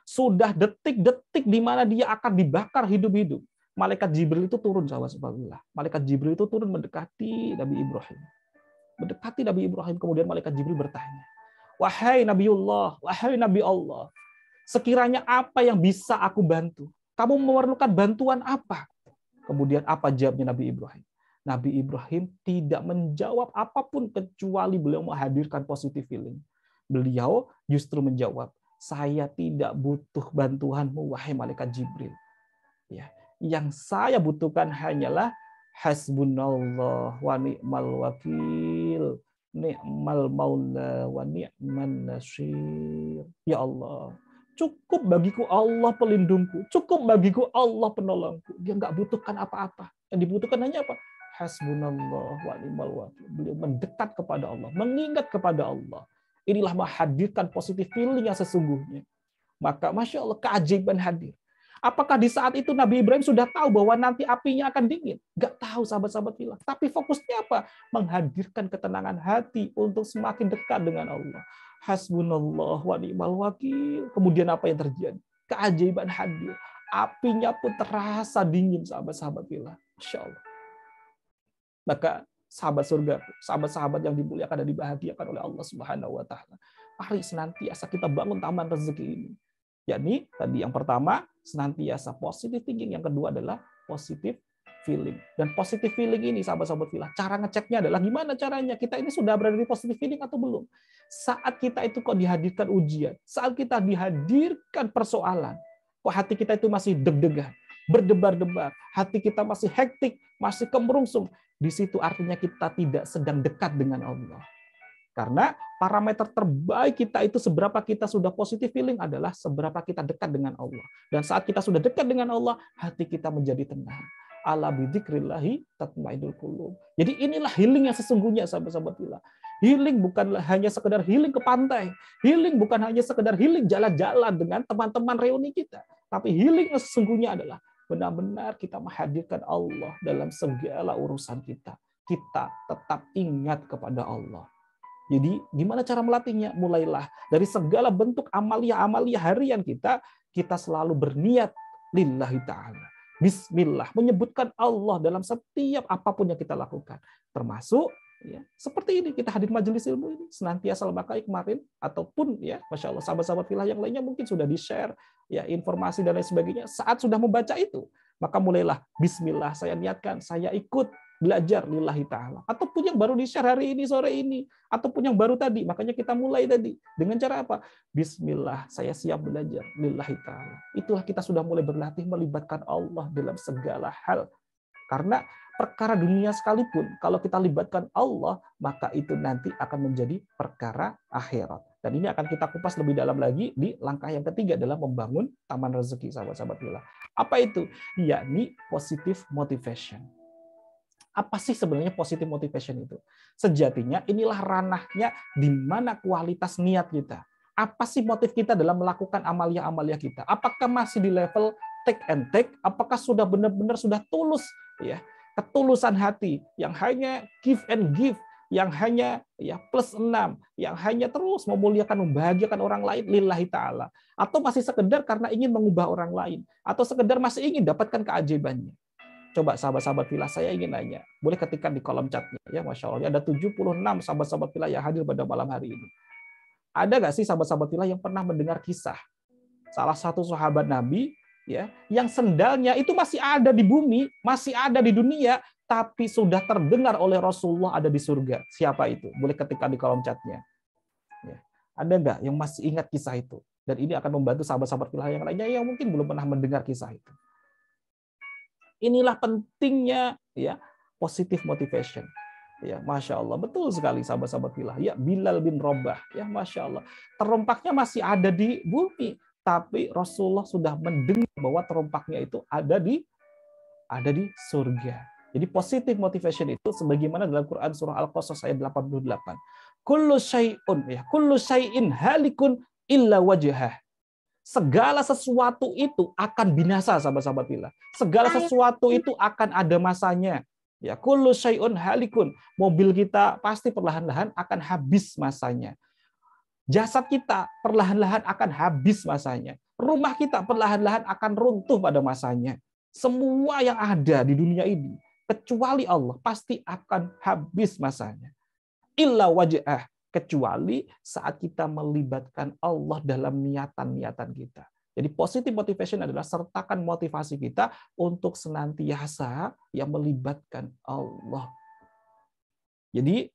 sudah detik-detik di mana dia akan dibakar hidup-hidup. Malaikat Jibril itu turun, sahabat-sahabat fillah. Malaikat Jibril itu turun mendekati Nabi Ibrahim. Mendekati Nabi Ibrahim, kemudian malaikat Jibril bertanya, "Wahai Nabiullah, wahai Nabi Allah, sekiranya apa yang bisa aku bantu? Kamu memerlukan bantuan apa?" Kemudian apa jawabnya Nabi Ibrahim? Nabi Ibrahim tidak menjawab apapun kecuali beliau menghadirkan positive feeling. Beliau justru menjawab, "Saya tidak butuh bantuanmu, wahai malaikat Jibril. Ya, yang saya butuhkan hanyalah hasbunallah wa ni'mal wakil, ni'mal maula wa ni'man nasir." Ya Allah, cukup bagiku Allah pelindungku, cukup bagiku Allah penolongku. Dia nggak butuhkan apa-apa. Yang dibutuhkan hanya apa? Hasbunallah wa ni'mal wakil. Beliau mendekat kepada Allah, mengingat kepada Allah. Inilah menghadirkan positive feeling yang sesungguhnya. Maka Masya Allah, keajaiban hadir. Apakah di saat itu Nabi Ibrahim sudah tahu bahwa nanti apinya akan dingin? Nggak tahu, sahabat-sahabat fillah. Tapi fokusnya apa? Menghadirkan ketenangan hati untuk semakin dekat dengan Allah. Hasbunallah wa ni'mal wakil. Kemudian apa yang terjadi? Keajaiban hadir. Apinya pun terasa dingin, sahabat-sahabat fillah. Masya Allah. Maka sahabat surga, sahabat-sahabat yang dimuliakan dan dibahagiakan oleh Allah Subhanahu wa taala, mari senantiasa kita bangun taman rezeki ini. Yakni tadi yang pertama senantiasa positive thinking, yang kedua adalah positive feeling. Dan positive feeling ini sahabat-sahabat fillah, cara ngeceknya adalah gimana caranya? Kita ini sudah berada di positive feeling atau belum? Saat kita itu kok dihadirkan ujian, saat kita dihadirkan persoalan, kok hati kita itu masih deg-degan, berdebar-debar, hati kita masih hektik, masih kemerungsung, di situ artinya kita tidak sedang dekat dengan Allah. Karena parameter terbaik kita itu seberapa kita sudah positive feeling adalah seberapa kita dekat dengan Allah. Dan saat kita sudah dekat dengan Allah, hati kita menjadi tenang. Ala bidzikrillahi tatma'innul qulub. Jadi inilah healing yang sesungguhnya, sahabat-sahabat fillah. Healing bukanlah hanya sekedar healing ke pantai. Healing bukan hanya sekedar healing jalan-jalan dengan teman-teman reuni kita. Tapi healing yang sesungguhnya adalah benar-benar kita menghadirkan Allah dalam segala urusan kita. Kita tetap ingat kepada Allah. Jadi gimana cara melatihnya? Mulailah dari segala bentuk amalia-amalia harian kita selalu berniat lillahi ta'ala. Bismillah, menyebutkan Allah dalam setiap apapun yang kita lakukan. Termasuk ya, seperti ini, kita hadir majelis ilmu ini, senantiasa Al-Baqarah kemarin, ataupun ya, Masya Allah, sahabat-sahabat fillah yang lainnya mungkin sudah di-share ya informasi dan lain sebagainya. Saat sudah membaca itu, maka mulailah Bismillah, saya niatkan, saya ikut belajar lillahi ta'ala. Ataupun yang baru di-share hari ini, sore ini, ataupun yang baru tadi, makanya kita mulai tadi. Dengan cara apa? Bismillah, saya siap belajar lillahi ta'ala. Itulah kita sudah mulai berlatih melibatkan Allah dalam segala hal. Karena perkara dunia sekalipun, kalau kita libatkan Allah, maka itu nanti akan menjadi perkara akhirat. Dan ini akan kita kupas lebih dalam lagi di langkah yang ketiga dalam membangun taman rezeki, sahabat-sahabat fillah. Apa itu? Yakni positive motivation. Apa sih sebenarnya positive motivation itu? Sejatinya inilah ranahnya di mana kualitas niat kita. Apa sih motif kita dalam melakukan amalia-amalia kita? Apakah masih di level take and take? Apakah sudah benar-benar sudah tulus ya? Ketulusan hati yang hanya give and give, yang hanya ya plus 6, yang hanya terus memuliakan, membahagiakan orang lain lillahi ta'ala, atau masih sekedar karena ingin mengubah orang lain, atau sekedar masih ingin dapatkan keajaibannya. Coba sahabat-sahabat fillah, saya ingin nanya, boleh ketikkan di kolom chatnya ya, Masya Allah, ada 76 sahabat-sahabat fillah yang hadir pada malam hari ini. Ada nggak sih sahabat-sahabat fillah yang pernah mendengar kisah salah satu sahabat Nabi ya, yang sendalnya itu masih ada di bumi, masih ada di dunia, tapi sudah terdengar oleh Rasulullah ada di surga. Siapa itu? Boleh ketikkan di kolom chatnya. Ya. Ada nggak yang masih ingat kisah itu? Dan ini akan membantu sahabat-sahabat fillah yang lainnya yang mungkin belum pernah mendengar kisah itu. Inilah pentingnya ya positive motivation. Ya, Masya Allah, betul sekali sahabat-sahabat fillah. Ya, Bilal bin Rabah, ya Masya Allah. Terompaknya masih ada di bumi, tapi Rasulullah sudah mendengar bahwa terompaknya itu ada di surga. Jadi positive motivation itu sebagaimana dalam Quran surah Al-Qasas ayat 88. Kullu syai'in halikun illa wajhah. Segala sesuatu itu akan binasa, sahabat-sahabat fillah. Segala sesuatu itu akan ada masanya. Ya, kullu syai'un halikun. Mobil kita pasti perlahan-lahan akan habis masanya. Jasad kita perlahan-lahan akan habis masanya. Rumah kita perlahan-lahan akan runtuh pada masanya. Semua yang ada di dunia ini, kecuali Allah, pasti akan habis masanya. Illa waj'ah, kecuali saat kita melibatkan Allah dalam niatan-niatan kita. Jadi positive motivation adalah sertakan motivasi kita untuk senantiasa yang melibatkan Allah. Jadi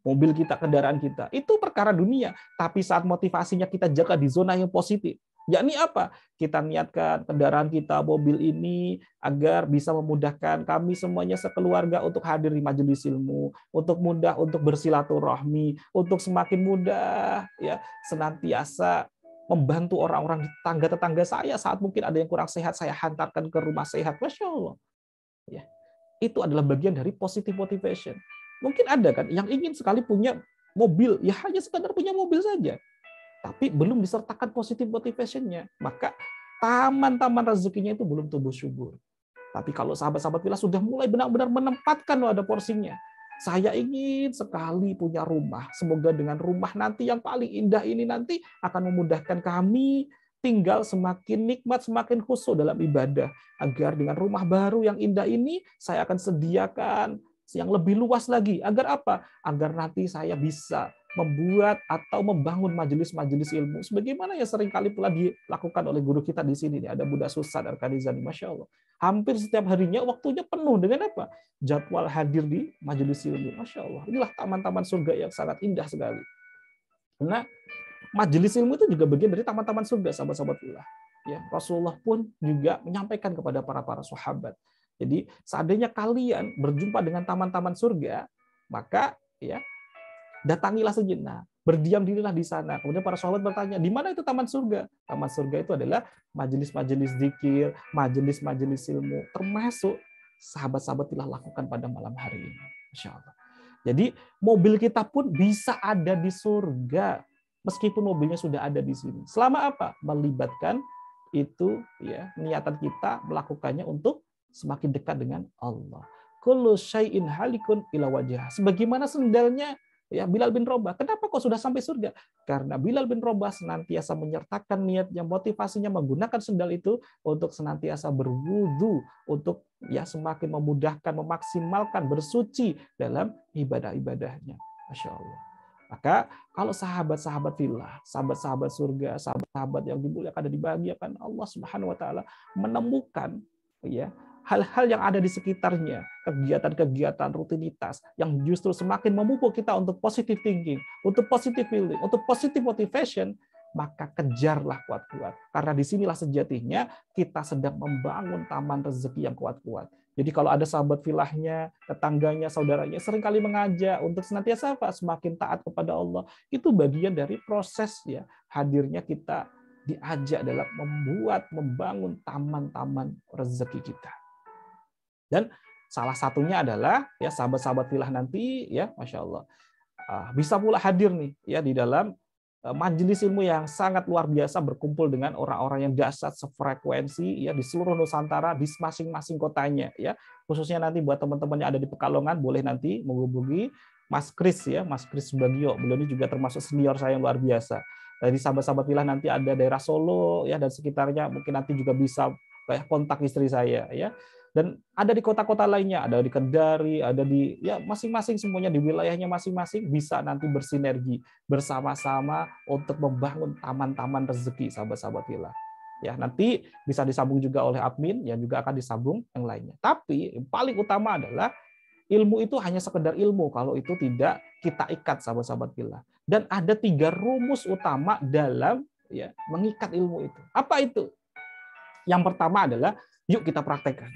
mobil kita, kendaraan kita, itu perkara dunia. Tapi saat motivasinya kita jaga di zona yang positif. Yakni apa? Kita niatkan kendaraan kita, mobil ini, agar bisa memudahkan kami semuanya sekeluarga untuk hadir di majelis ilmu, untuk mudah untuk bersilaturahmi, untuk semakin mudah ya senantiasa membantu orang-orang di tetangga saya saat mungkin ada yang kurang sehat, saya hantarkan ke rumah sehat. Masya Allah. Ya, itu adalah bagian dari positive motivation. Mungkin ada kan yang ingin sekali punya mobil, ya hanya sekadar punya mobil saja. Tapi belum disertakan positive motivation-nya. Maka taman-taman rezekinya itu belum tumbuh subur. Tapi kalau sahabat-sahabat fillah sudah mulai benar-benar menempatkan ada porsinya. Saya ingin sekali punya rumah. Semoga dengan rumah nanti yang paling indah ini nanti akan memudahkan kami tinggal semakin nikmat, semakin khusyuk dalam ibadah. Agar dengan rumah baru yang indah ini, saya akan sediakan yang lebih luas lagi. Agar apa? Agar nanti saya bisa membuat atau membangun majelis-majelis ilmu. Sebagaimana yang seringkali pula dilakukan oleh guru kita di sini. Ada Buddha Susad Al-Kanizani, Masya Allah. Hampir setiap harinya waktunya penuh dengan apa? Jadwal hadir di majelis ilmu. Masya Allah. Inilah taman-taman surga yang sangat indah sekali. Karena majelis ilmu itu juga bagian dari taman-taman surga, sahabat-sahabat fillah. Ya, Rasulullah pun juga menyampaikan kepada para sahabat. Jadi seandainya kalian berjumpa dengan taman-taman surga, maka ya datangilah sejenak, berdiam dirilah di sana. Kemudian para sahabat bertanya, di mana itu taman surga? Taman surga itu adalah majelis-majelis zikir, majelis-majelis ilmu, termasuk sahabat-sahabat telah lakukan pada malam hari ini. Masya Allah. Jadi mobil kita pun bisa ada di surga, meskipun mobilnya sudah ada di sini. Selama apa? Melibatkan itu ya niatan kita melakukannya untuk semakin dekat dengan Allah. Kullu syai'in halikun ila wajhah. Sebagaimana sendalnya ya Bilal bin Rabah. Kenapa kok sudah sampai surga? Karena Bilal bin Rabah senantiasa menyertakan niatnya, motivasinya menggunakan sendal itu untuk senantiasa berwudu, untuk ya semakin memudahkan, memaksimalkan, bersuci dalam ibadah-ibadahnya. Masya Allah. Maka kalau sahabat-sahabat fillah, sahabat-sahabat surga, sahabat-sahabat yang dimuliakan dan dibahagiakan Allah Subhanahu wa taala menemukan ya hal-hal yang ada di sekitarnya, kegiatan-kegiatan rutinitas yang justru semakin memupuk kita untuk positive thinking, untuk positive feeling, untuk positive motivation, maka kejarlah kuat-kuat. Karena disinilah sejatinya kita sedang membangun taman rezeki yang kuat-kuat. Jadi kalau ada sahabat filahnya, tetangganya, saudaranya, seringkali mengajak untuk senantiasa apa? Semakin taat kepada Allah. Itu bagian dari proses ya hadirnya kita diajak dalam membangun taman-taman rezeki kita. Dan salah satunya adalah ya sahabat-sahabat fillah nanti ya Masya Allah bisa pula hadir nih ya di dalam majelis ilmu yang sangat luar biasa, berkumpul dengan orang-orang yang dahsyat sefrekuensi ya di seluruh Nusantara di masing-masing kotanya ya. Khususnya nanti buat teman-teman yang ada di Pekalongan boleh nanti menghubungi Mas Kris ya, Mas Kris Subagio. Beliau ini juga termasuk senior saya yang luar biasa. Dari sahabat-sahabat fillah nanti ada daerah Solo ya dan sekitarnya, mungkin nanti juga bisa kontak istri saya ya. Dan ada di kota-kota lainnya, ada di Kendari, ada di ya masing-masing semuanya di wilayahnya masing-masing bisa nanti bersinergi bersama-sama untuk membangun taman-taman rezeki sahabat-sahabat fillah. Ya, nanti bisa disambung juga oleh admin yang juga akan disambung yang lainnya. Tapi yang paling utama adalah Ilmu itu hanya sekedar ilmu kalau itu tidak kita ikat, sahabat-sahabat fillah. Dan ada 3 rumus utama dalam ya mengikat ilmu itu. Apa itu? Yang pertama adalah yuk kita praktekkan.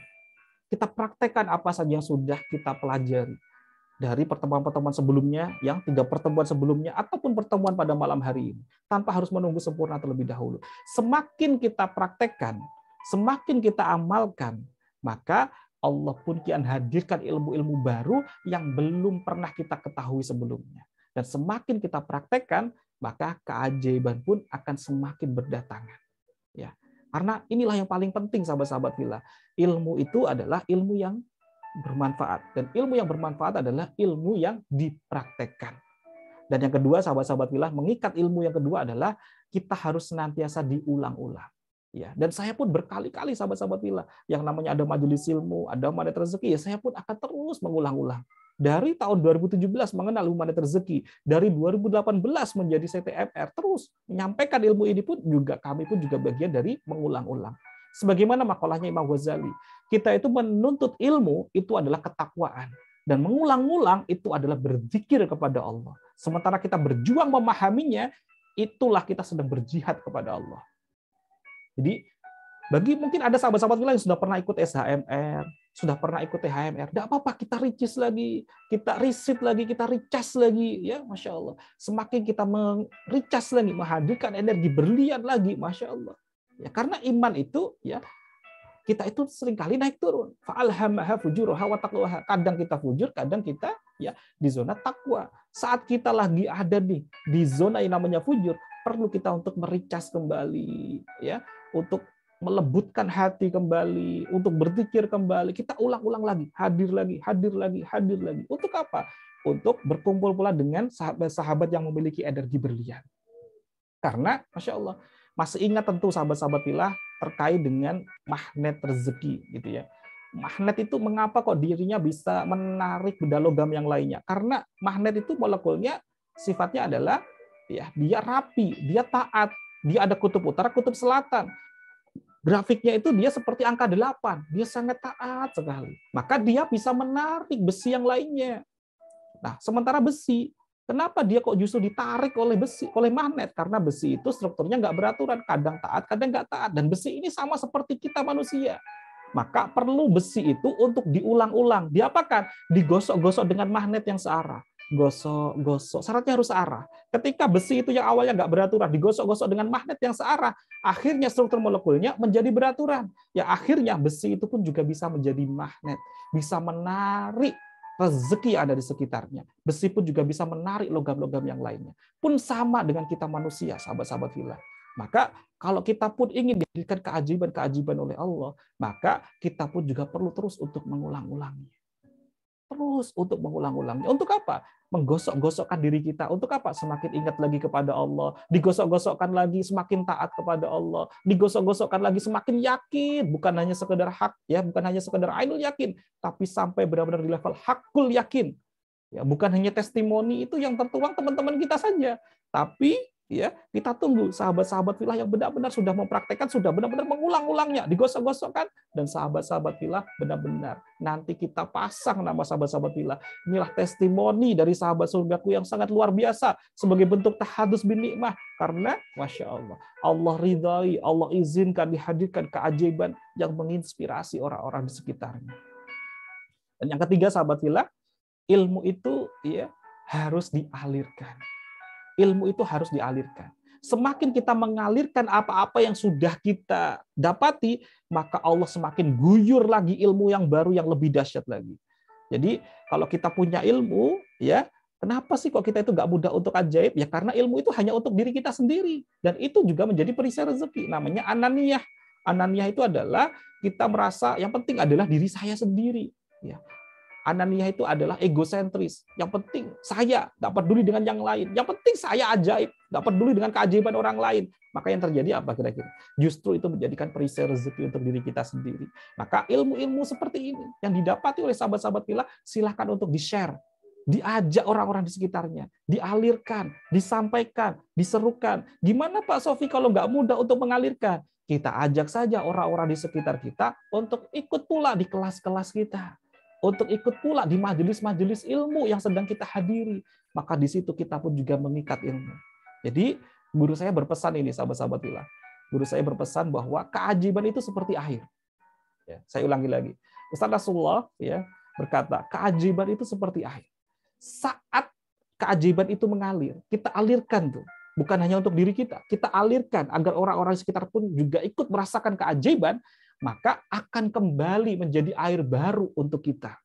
Kita praktekkan apa saja yang sudah kita pelajari dari pertemuan-pertemuan sebelumnya, yang 3 pertemuan sebelumnya, ataupun pertemuan pada malam hari ini, tanpa harus menunggu sempurna terlebih dahulu. Semakin kita praktekkan, semakin kita amalkan, maka Allah pun kian hadirkan ilmu-ilmu baru yang belum pernah kita ketahui sebelumnya. Dan semakin kita praktekkan, maka keajaiban pun akan semakin berdatangan. Ya, karena inilah yang paling penting, sahabat-sahabat fillah. Ilmu itu adalah ilmu yang bermanfaat. Dan ilmu yang bermanfaat adalah ilmu yang dipraktekkan. Dan yang kedua, sahabat-sahabat fillah, mengikat ilmu yang kedua adalah kita harus senantiasa diulang-ulang. Ya, dan saya pun berkali-kali, sahabat-sahabat fillah, yang namanya ada majelis ilmu, ada Manet Rezeki, ya saya pun akan terus mengulang-ulang. Dari tahun 2017 mengenal Manet Rezeki, dari 2018 menjadi CTMR, terus menyampaikan ilmu ini pun juga kami pun juga bagian dari mengulang-ulang. Sebagaimana makalahnya Imam Ghazali, kita itu menuntut ilmu itu adalah ketakwaan. Dan mengulang-ulang itu adalah berzikir kepada Allah. Sementara kita berjuang memahaminya, itulah kita sedang berjihad kepada Allah. Jadi, bagi mungkin ada sahabat-sahabat yang sudah pernah ikut SHMR, sudah pernah ikut THMR, tidak apa-apa, kita ricis lagi, kita riset lagi, kita recas lagi, ya Masya Allah. Semakin kita mericas lagi, menghadirkan energi berlian lagi, Masya Allah. Ya, karena iman itu, ya kita itu seringkali naik turun. Fa'alhamaha fujuraha wa taqwaha. Kadang kita fujur, kadang kita ya di zona takwa. Saat kita lagi ada di zona yang namanya fujur, perlu kita untuk mericas kembali, ya, untuk melembutkan hati kembali, untuk berzikir kembali. Kita ulang-ulang lagi, hadir lagi, hadir lagi, hadir lagi. Untuk apa? Untuk berkumpul pula dengan sahabat-sahabat yang memiliki energi berlian. Karena, Masya Allah, masih ingat tentu sahabat-sahabat fillah terkait dengan magnet rezeki, gitu ya. Magnet itu mengapa kok dirinya bisa menarik benda logam yang lainnya? Karena magnet itu molekulnya sifatnya adalah ya dia rapi, dia taat, dia ada kutub utara, kutub selatan. Grafiknya itu dia seperti angka 8, dia sangat taat sekali. Maka dia bisa menarik besi yang lainnya. Nah, sementara besi, kenapa dia kok justru ditarik oleh besi, oleh magnet? Karena besi itu strukturnya nggak beraturan, kadang taat, kadang nggak taat. Dan besi ini sama seperti kita manusia. Maka perlu besi itu untuk diulang-ulang. Diapakan? Digosok-gosok dengan magnet yang searah. Gosok-gosok. Syaratnya harus searah. Ketika besi itu yang awalnya nggak beraturan, digosok-gosok dengan magnet yang searah, akhirnya struktur molekulnya menjadi beraturan. Ya akhirnya besi itu pun juga bisa menjadi magnet. Bisa menarik rezeki yang ada di sekitarnya. Besi pun juga bisa menarik logam-logam yang lainnya. Pun sama dengan kita manusia, sahabat-sahabat fillah. Maka kalau kita pun ingin diberikan keajaiban-keajaiban oleh Allah, maka kita pun juga perlu terus untuk mengulang-ulangnya. Terus untuk mengulang-ulangnya. Untuk apa? Menggosok-gosokkan diri kita. Untuk apa? Semakin ingat lagi kepada Allah. Digosok-gosokkan lagi, semakin taat kepada Allah. Digosok-gosokkan lagi, semakin yakin. Bukan hanya sekedar hak, ya, bukan hanya sekedar ainul yakin, tapi sampai benar-benar di level hakul yakin. Ya, bukan hanya testimoni itu yang tertuang teman-teman kita saja, tapi ya kita tunggu sahabat-sahabat fillah yang benar-benar sudah mempraktekkan, sudah benar-benar mengulang-ulangnya, digosok-gosokkan, dan sahabat-sahabat fillah benar-benar nanti kita pasang nama sahabat-sahabat fillah. Inilah testimoni dari sahabat surgaku yang sangat luar biasa sebagai bentuk tahadus bin nikmah, karena Masya Allah, Allah ridhai, Allah izinkan dihadirkan keajaiban yang menginspirasi orang-orang di sekitarnya. Dan yang ketiga, sahabat fillah, ilmu itu ya harus dialirkan. Ilmu itu harus dialirkan. Semakin kita mengalirkan apa-apa yang sudah kita dapati, maka Allah semakin guyur lagi ilmu yang baru yang lebih dahsyat lagi. Jadi kalau kita punya ilmu, ya kenapa sih kok kita itu nggak mudah untuk ajaib? Ya karena ilmu itu hanya untuk diri kita sendiri. Dan itu juga menjadi perisai rezeki. Namanya ananiyah. Ananiyah itu adalah kita merasa yang penting adalah diri saya sendiri. Ya. Ananiyah itu adalah egosentris. Yang penting saya, tidak peduli dengan yang lain. Yang penting saya ajaib, tidak peduli dengan keajaiban orang lain. Maka yang terjadi apa kira-kira? Justru itu menjadikan perisai rezeki untuk diri kita sendiri. Maka ilmu-ilmu seperti ini yang didapati oleh sahabat-sahabat fillah, silahkan untuk di-share. Diajak orang-orang di sekitarnya. Dialirkan, disampaikan, diserukan. Gimana Pak Sofi kalau nggak mudah untuk mengalirkan? Kita ajak saja orang-orang di sekitar kita untuk ikut pula di kelas-kelas kita. untuk ikut pula di majelis-majelis ilmu yang sedang kita hadiri. Maka di situ kita pun juga mengikat ilmu. Jadi guru saya berpesan ini, sahabat-sahabat fillah. Guru saya berpesan bahwa keajaiban itu seperti air. Ya, saya ulangi lagi. Ustaz Rasulullah ya berkata, keajaiban itu seperti air. Saat keajaiban itu mengalir, kita alirkan tuh. Bukan hanya untuk diri kita alirkan agar orang-orang sekitar pun juga ikut merasakan keajaiban, maka akan kembali menjadi air baru untuk kita.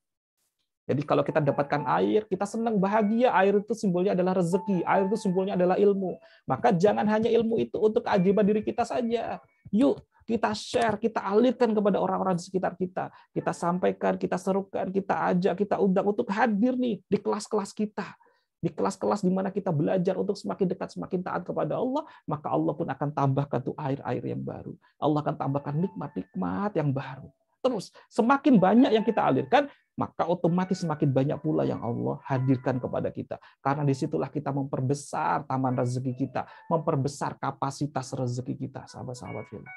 Jadi kalau kita dapatkan air, kita senang, bahagia. Air itu simbolnya adalah rezeki, air itu simbolnya adalah ilmu. Maka jangan hanya ilmu itu untuk keajaiban diri kita saja. Yuk, kita share, kita alirkan kepada orang-orang di sekitar kita. Kita sampaikan, kita serukan, kita ajak, kita undang untuk hadir nih di kelas-kelas kita. Di kelas-kelas di mana kita belajar untuk semakin dekat, semakin taat kepada Allah, maka Allah pun akan tambahkan tuh air-air yang baru. Allah akan tambahkan nikmat-nikmat yang baru. Terus, semakin banyak yang kita alirkan, maka otomatis semakin banyak pula yang Allah hadirkan kepada kita. Karena disitulah kita memperbesar taman rezeki kita, memperbesar kapasitas rezeki kita, sahabat-sahabat fillah.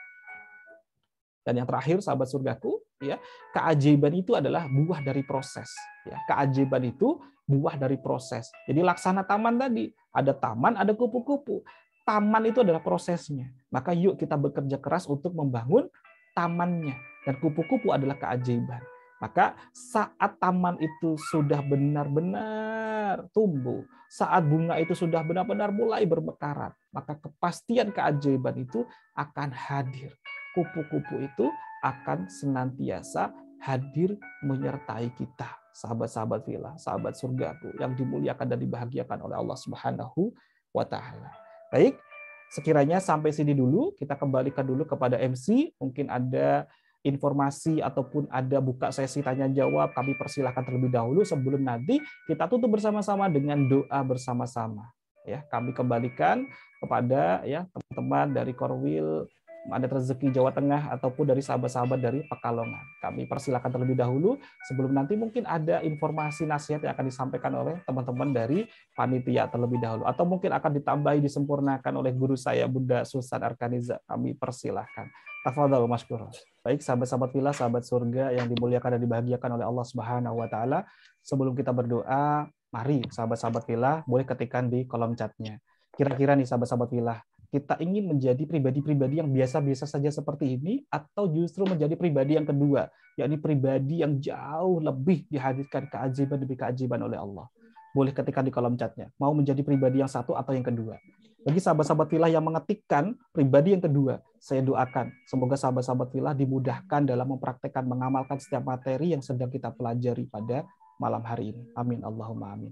Dan yang terakhir, sahabat surgaku, ya, keajaiban itu adalah buah dari proses. Ya, keajaiban itu buah dari proses. Jadi laksana taman tadi, ada taman, ada kupu-kupu. Taman itu adalah prosesnya. Maka yuk kita bekerja keras untuk membangun tamannya. Dan kupu-kupu adalah keajaiban. Maka saat taman itu sudah benar-benar tumbuh, saat bunga itu sudah benar-benar mulai bermekaran, maka kepastian keajaiban itu akan hadir. Kupu-kupu itu akan senantiasa hadir menyertai kita, sahabat-sahabat fillah, sahabat surgaku yang dimuliakan dan dibahagiakan oleh Allah Subhanahu wa taala. Baik, sekiranya sampai sini dulu, kita kembalikan dulu kepada MC, mungkin ada informasi ataupun ada buka sesi tanya jawab, kami persilahkan terlebih dahulu sebelum nanti kita tutup bersama-sama dengan doa bersama-sama. Ya, kami kembalikan kepada ya teman-teman dari Korwil Mandat Rezeki Jawa Tengah ataupun dari sahabat-sahabat dari Pekalongan. Kami persilakan terlebih dahulu sebelum nanti mungkin ada informasi nasihat yang akan disampaikan oleh teman-teman dari panitia terlebih dahulu atau mungkin akan ditambahi disempurnakan oleh guru saya Bunda Susan Arkaniza. Kami persilahkan. Tafadhal masykurun. Baik sahabat-sahabat fillah, sahabat surga yang dimuliakan dan dibahagiakan oleh Allah Subhanahu wa taala, sebelum kita berdoa, mari sahabat-sahabat fillah boleh ketikkan di kolom chatnya. Kira-kira nih sahabat-sahabat fillah, kita ingin menjadi pribadi-pribadi yang biasa-biasa saja seperti ini, atau justru menjadi pribadi yang kedua, yakni pribadi yang jauh lebih dihadirkan keajaiban demi keajaiban oleh Allah. Boleh ketikkan di kolom chatnya. Mau menjadi pribadi yang satu atau yang kedua. Bagi sahabat-sahabat fillah yang mengetikkan pribadi yang kedua, saya doakan semoga sahabat-sahabat fillah dimudahkan dalam mempraktekkan, mengamalkan setiap materi yang sedang kita pelajari pada malam hari ini. Amin. Allahumma amin.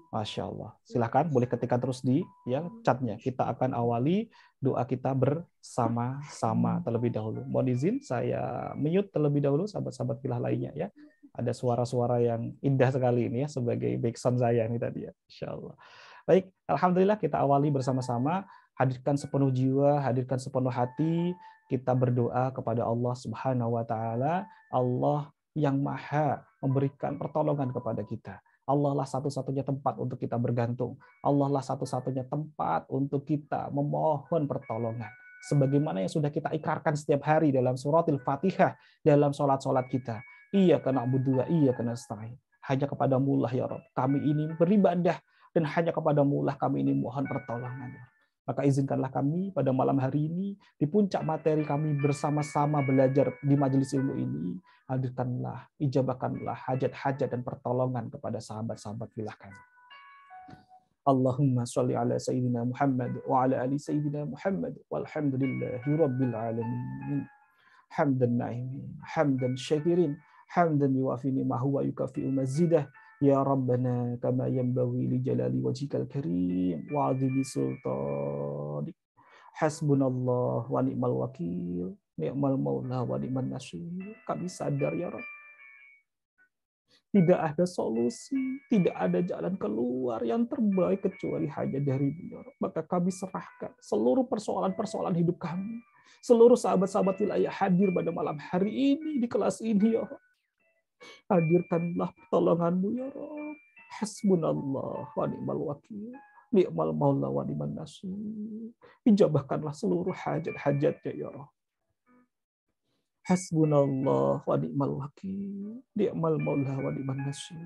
Masya Allah. Silakan boleh ketikkan terus di ya chatnya. Kita akan awali doa kita bersama-sama terlebih dahulu. Mohon izin saya mute terlebih dahulu sahabat-sahabat fillah lainnya ya. Ada suara-suara yang indah sekali ini ya sebagai background saya ini tadi ya. Insya Allah. Baik, alhamdulillah kita awali bersama-sama. Hadirkan sepenuh jiwa, hadirkan sepenuh hati. Kita berdoa kepada Allah Subhanahu wa taala, Allah yang Maha memberikan pertolongan kepada kita. Allah lah satu-satunya tempat untuk kita bergantung. Allah lah satu-satunya tempat untuk kita memohon pertolongan. Sebagaimana yang sudah kita ikrarkan setiap hari dalam suratil Fatihah, dalam sholat-sholat kita. Iyyaka na'budu wa iyyaka nasta'in. Hanya kepadamu lah ya Rabb kami ini beribadah, dan hanya kepadamu lah kami ini mohon pertolongan. Maka izinkanlah kami pada malam hari ini, di puncak materi kami bersama-sama belajar di majelis ilmu ini, hadirkanlah, ijabahkanlah hajat-hajat dan pertolongan kepada sahabat-sahabat fillah kami. Allahumma sholli ala sayyidina Muhammad wa ala ali sayyidina Muhammad walhamdulillahi rabbil alamin. Hamdan na'imin, hamdan syakirin, hamdan yuwafi ni'mahu wa yukafi'u mazidah. Ya Rabbana kama yanbaghi li jalali wajhikal karim wa 'azimi sultanik. Hasbunallah wa ni'mal wakil, ni'mal maula wa ni'man nasir. Kami sadar ya Rabb, tidak ada solusi, tidak ada jalan keluar yang terbaik kecuali hanya dari-Mu ya Rabb. Maka kami serahkan seluruh persoalan-persoalan hidup kami. Seluruh sahabat-sahabat wilayah hadir pada malam hari ini di kelas ini ya Rabb. Hadirkanlah pertolongan-Mu ya Rabb. Hasbunallah wa ni'mal wakil, ni'mal maula wa ni'man nasir. Ijabahkanlah seluruh hajat-hajatnya ya Rabb. Hasbunallah wa ni'mal wakil. Ni'mal maula wa ni'man nasir.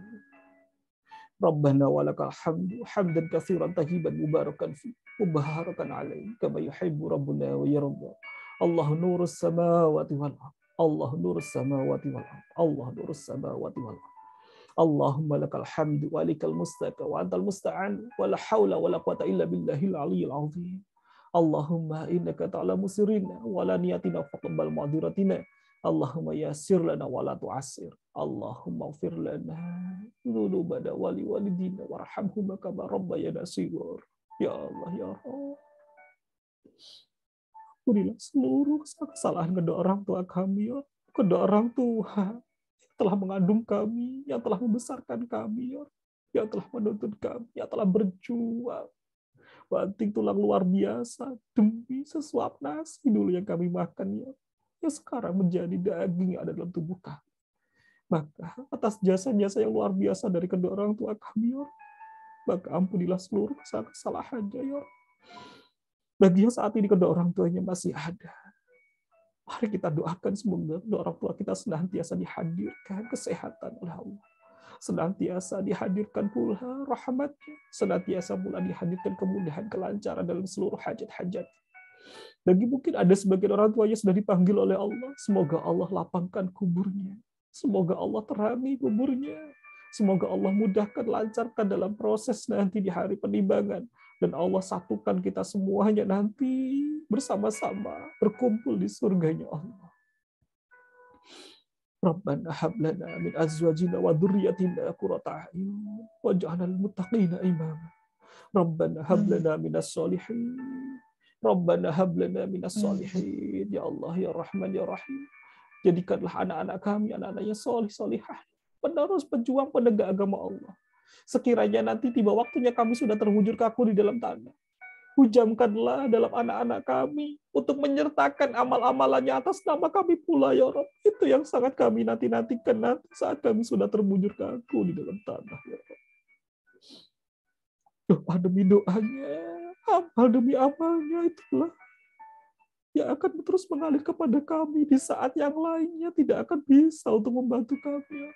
Rabbana walakal hamdu hamdan katsiran tayyiban mubarakan fi mubarakan alaihi kama yuhibbu rabbuna wa yarda. Allah nurus samawati wal ardh. Allah nurus samawati wal ardh. Allah nurus samawati wal ardh. Allahumma lakal hamdu wa alikal mustaka wa antal musta'an wa la haula wa la quwata illa billahil aliyyil azim. Allahumma innaka ta'lamu sirrina wa la niyatina faqbal ma'dhiratina. Allahumma yassir lana wa la tu'assir. Allahumma ighfir lana dzunubana wa liwalidina warhamhuma kama rabbayana shighar. Ya Allah ya Rabb. Ampunilah seluruh kesalahan kedua orang tua kami, ya. Kedua orang tua yang telah mengandung kami, yang telah membesarkan kami, ya. Yang telah menuntut kami, yang telah berjuang banting tulang luar biasa demi sesuap nasi dulu yang kami makan, ya. Yang sekarang menjadi daging yang ada dalam tubuh kami. Maka atas jasa-jasa yang luar biasa dari kedua orang tua kami, ya, maka ampunilah seluruh kesalahannya, ya. Bagi yang saat ini kedua orang tuanya masih ada, mari kita doakan semoga kedua orang tua kita senantiasa dihadirkan kesehatan oleh Allah, senantiasa dihadirkan pula rahmatnya, senantiasa pula dihadirkan kemudahan, kelancaran dalam seluruh hajat-hajat. Bagi mungkin ada sebagian orang tua yang sudah dipanggil oleh Allah, semoga Allah lapangkan kuburnya. Semoga Allah terangi kuburnya. Semoga Allah mudahkan, lancarkan dalam proses nanti di hari penimbangan. Dan Allah satukan kita semuanya nanti bersama-sama berkumpul di surganya Allah. Rabbana hab lana min azwajina wa dzurriyyatina qurrata a'yun waj'alna lil muttaqina imama. Rabbana hab lana minas sholihin. Rabbana hab lana minas sholihin. Ya Allah, ya Rahman, ya Rahim. Jadikanlah anak-anak kami anak-anak yang solih, solihah, penerus pejuang penegak agama Allah. Sekiranya nanti tiba waktunya kami sudah terwujud kaku di dalam tanah, hujamkanlah dalam anak-anak kami untuk menyertakan amal-amalannya atas nama kami pula, ya Rabb. Itu yang sangat kami nanti-nantikan nanti saat kami sudah terbujur kaku di dalam tanah, ya Rabb. Doa demi doanya, amal demi amalnya, itulah yang akan terus mengalir kepada kami di saat yang lainnya tidak akan bisa untuk membantu kami.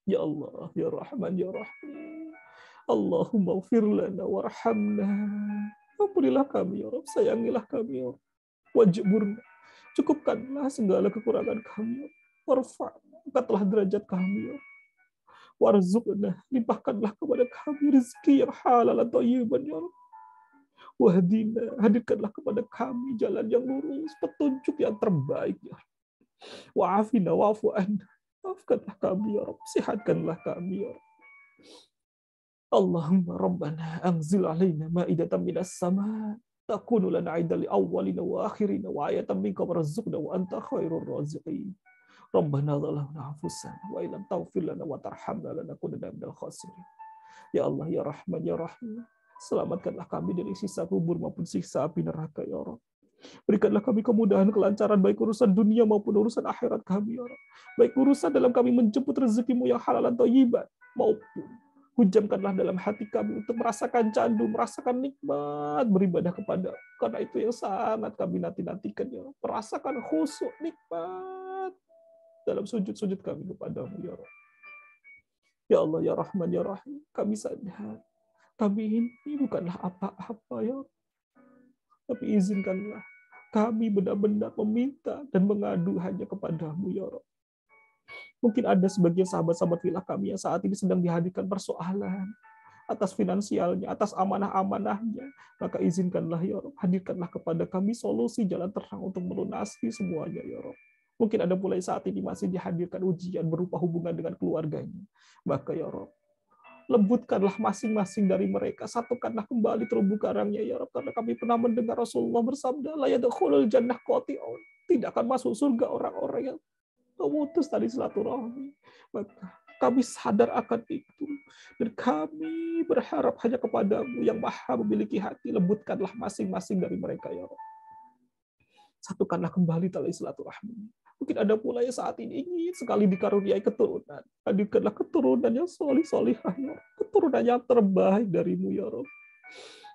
Ya Allah, ya Rahman, ya Rahim. Allahumma ighfir lana warhamna. Ampunilah kami, ya Rabb. Sayangilah kami, ya Rabb. Wajburna. Cukupkanlah segala kekurangan kami, ya Rabb. Warfa'na. Angkatlah derajat kami, ya Rabb. Warzuqna. Limpahkanlah kepada kami rezeki yang halal dan thayyiban, ya Rabb. Wahdina, hadirkanlah kepada kami jalan yang lurus, petunjuk yang terbaik, ya Rabb. Wa'afina wa'fu anna. Maafkanlah kami, ya Rabb. Sehatkanlah kami, ya Rabb. Allahumma Rabbana anzil alaina ma'idatan minas sama' takunu lana 'idan li awwalina wa akhirina wa ayatan minka warzuqna wa anta khairur raziqin. Rabbana zalamna anfusana wa illam taghfir lana wa tarhamna lanakunanna minal khasirin. Ya Allah, ya Rahman, ya Rahim. Selamatkanlah kami dari siksa kubur maupun siksa api neraka, ya Rabb. Berikanlah kami kemudahan, kelancaran, baik urusan dunia maupun urusan akhirat kami, ya Rabb. Baik urusan dalam kami menjemput rezekimu yang halal dan thayyiban, maupun hujamkanlah dalam hati kami untuk merasakan candu, merasakan nikmat beribadah kepada. Karena itu yang sangat kami nanti-nantikan, ya Rabb. Merasakan khusyuk, nikmat dalam sujud-sujud kami kepadamu, ya Rabb. Ya Allah, ya Rahman, ya Rahim. Kami sadar kami ini bukanlah apa-apa, ya Rabb. Tapi izinkanlah kami benar-benar meminta dan mengadu hanya kepadamu, ya Rabb. Mungkin ada sebagian sahabat-sahabat filah kami yang saat ini sedang dihadirkan persoalan atas finansialnya, atas amanah-amanahnya. Maka izinkanlah, ya Rabb, hadirkanlah kepada kami solusi jalan terang untuk melunasi semuanya, ya Rabb. Mungkin ada pula yang saat ini masih dihadirkan ujian berupa hubungan dengan keluarganya. Maka, ya Rabb, lembutkanlah masing-masing dari mereka, satukanlah kembali terumbu karangnya, ya Rabb. Karena kami pernah mendengar Rasulullah bersabda, la yadkhulul jannah qati'un. Tidak akan masuk surga orang-orang yang memutus tali silaturahmi. Maka kami sadar akan itu. Dan kami berharap hanya kepadamu yang maha memiliki hati. Lembutkanlah masing-masing dari mereka, ya Rabb. Satukanlah kembali tali silaturahmi. Mungkin ada pula yang saat ini ingin sekali dikaruniai keturunan. Hadirkanlah keturunan yang solih-solihah, ya Rabb. Keturunan yang terbaik darimu, ya Rabb.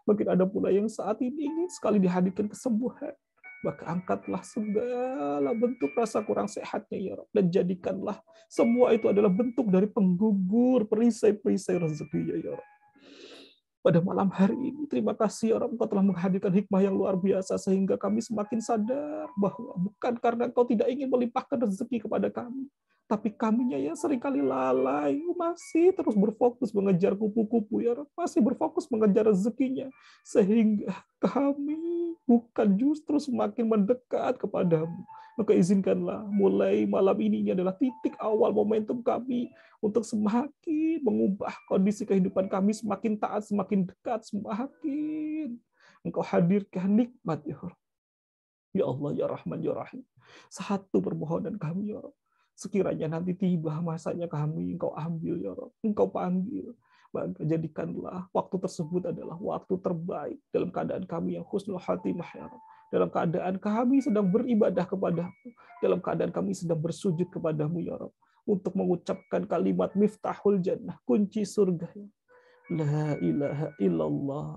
Mungkin ada pula yang saat ini ingin sekali dihadirkan kesembuhan. Maka angkatlah segala bentuk rasa kurang sehatnya ya Rabb, dan jadikanlah semua itu adalah bentuk dari penggugur perisai-perisai rezekinya ya Rabb. Pada malam hari ini, terima kasih ya Rabb, Engkau telah menghadirkan hikmah yang luar biasa sehingga kami semakin sadar bahwa bukan karena Engkau tidak ingin melimpahkan rezeki kepada kami, tapi kaminya ya seringkali lalai, masih terus berfokus mengejar kupu-kupu ya Rabb, masih berfokus mengejar rezekinya, sehingga kami bukan justru semakin mendekat kepadamu. Maka izinkanlah mulai malam ini adalah titik awal momentum kami untuk semakin mengubah kondisi kehidupan kami, semakin taat, semakin dekat, semakin Engkau hadirkan nikmat ya Rabb. Ya Allah, ya Rahman, ya Rahim. Satu permohonan kami ya Rabb. Sekiranya nanti tiba masanya kami, Engkau ambil ya Rabb. Engkau panggil. Maka jadikanlah waktu tersebut adalah waktu terbaik dalam keadaan kami yang husnul khatimah ya Rabb. Dalam keadaan kami sedang beribadah kepadamu. Dalam keadaan kami sedang bersujud kepadamu ya Rabb. Untuk mengucapkan kalimat miftahul jannah, kunci surga. La ilaha illallah.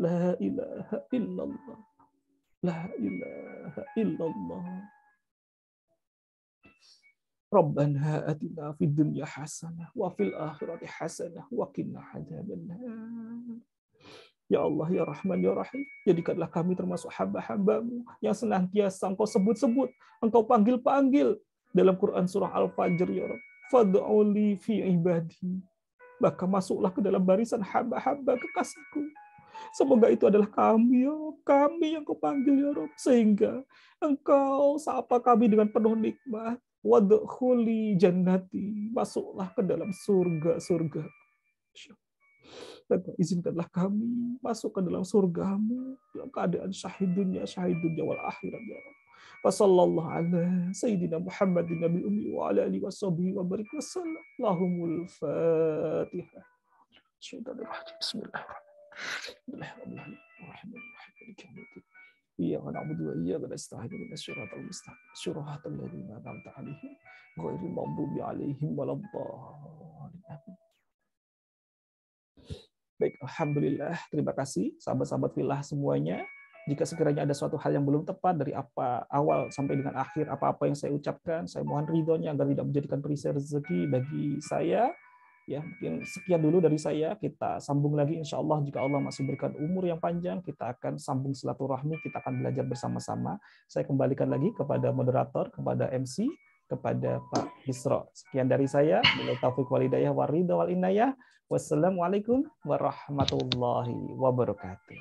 La ilaha illallah. La ilaha illallah. Rabbana atina fid dunya hasanah wa fil akhirati hasanah wa qina adzabannar. Ya Allah, ya Rahman, ya Rahim, jadikanlah kami termasuk hamba-hambamu yang senantiasa Engkau sebut-sebut, Engkau panggil-panggil dalam Quran surah Al-Fajr ya Rabb. Fad'uli fi ibadi. Maka masuklah ke dalam barisan hamba-hamba kekasihku. Semoga itu adalah kami, ya Rabb. Kami yang Kau panggil ya Rabb, sehingga Engkau sapa kami dengan penuh nikmat. Wadkhuli jannati, masuklah ke dalam surga-surga. Dan izinkanlah kami masuk ke dalam surgamu dalam keadaan syahid dunya wal akhirat ya Rabb. Wassallallahu ala sayyidina Muhammadin nabil ummi wa ala alihi washabihi wa barik wasallam. Allahumul Fatihah. Bismillahirrahmanirrahim. Iyyaka na'budu wa iyyaka nasta'in ihdinas siratal mustaqim siratal ladzina an'amta 'alaihim ghairil maghdubi 'alaihim waladdallin. Baik, alhamdulillah, terima kasih sahabat-sahabat Filah semuanya. Jika sekiranya ada suatu hal yang belum tepat dari apa awal sampai dengan akhir, apa-apa yang saya ucapkan, saya mohon ridhonya agar tidak menjadikan perisai rezeki bagi saya. Ya, mungkin sekian dulu dari saya. Kita sambung lagi insya Allah jika Allah masih berikan umur yang panjang, kita akan sambung silaturahmi, kita akan belajar bersama-sama. Saya kembalikan lagi kepada moderator, kepada MC, kepada Pak Isra. Sekian dari saya. Billahi taufiq wal hidayah wa ridha wal inayah. Wassalamualaikum warahmatullahi wabarakatuh.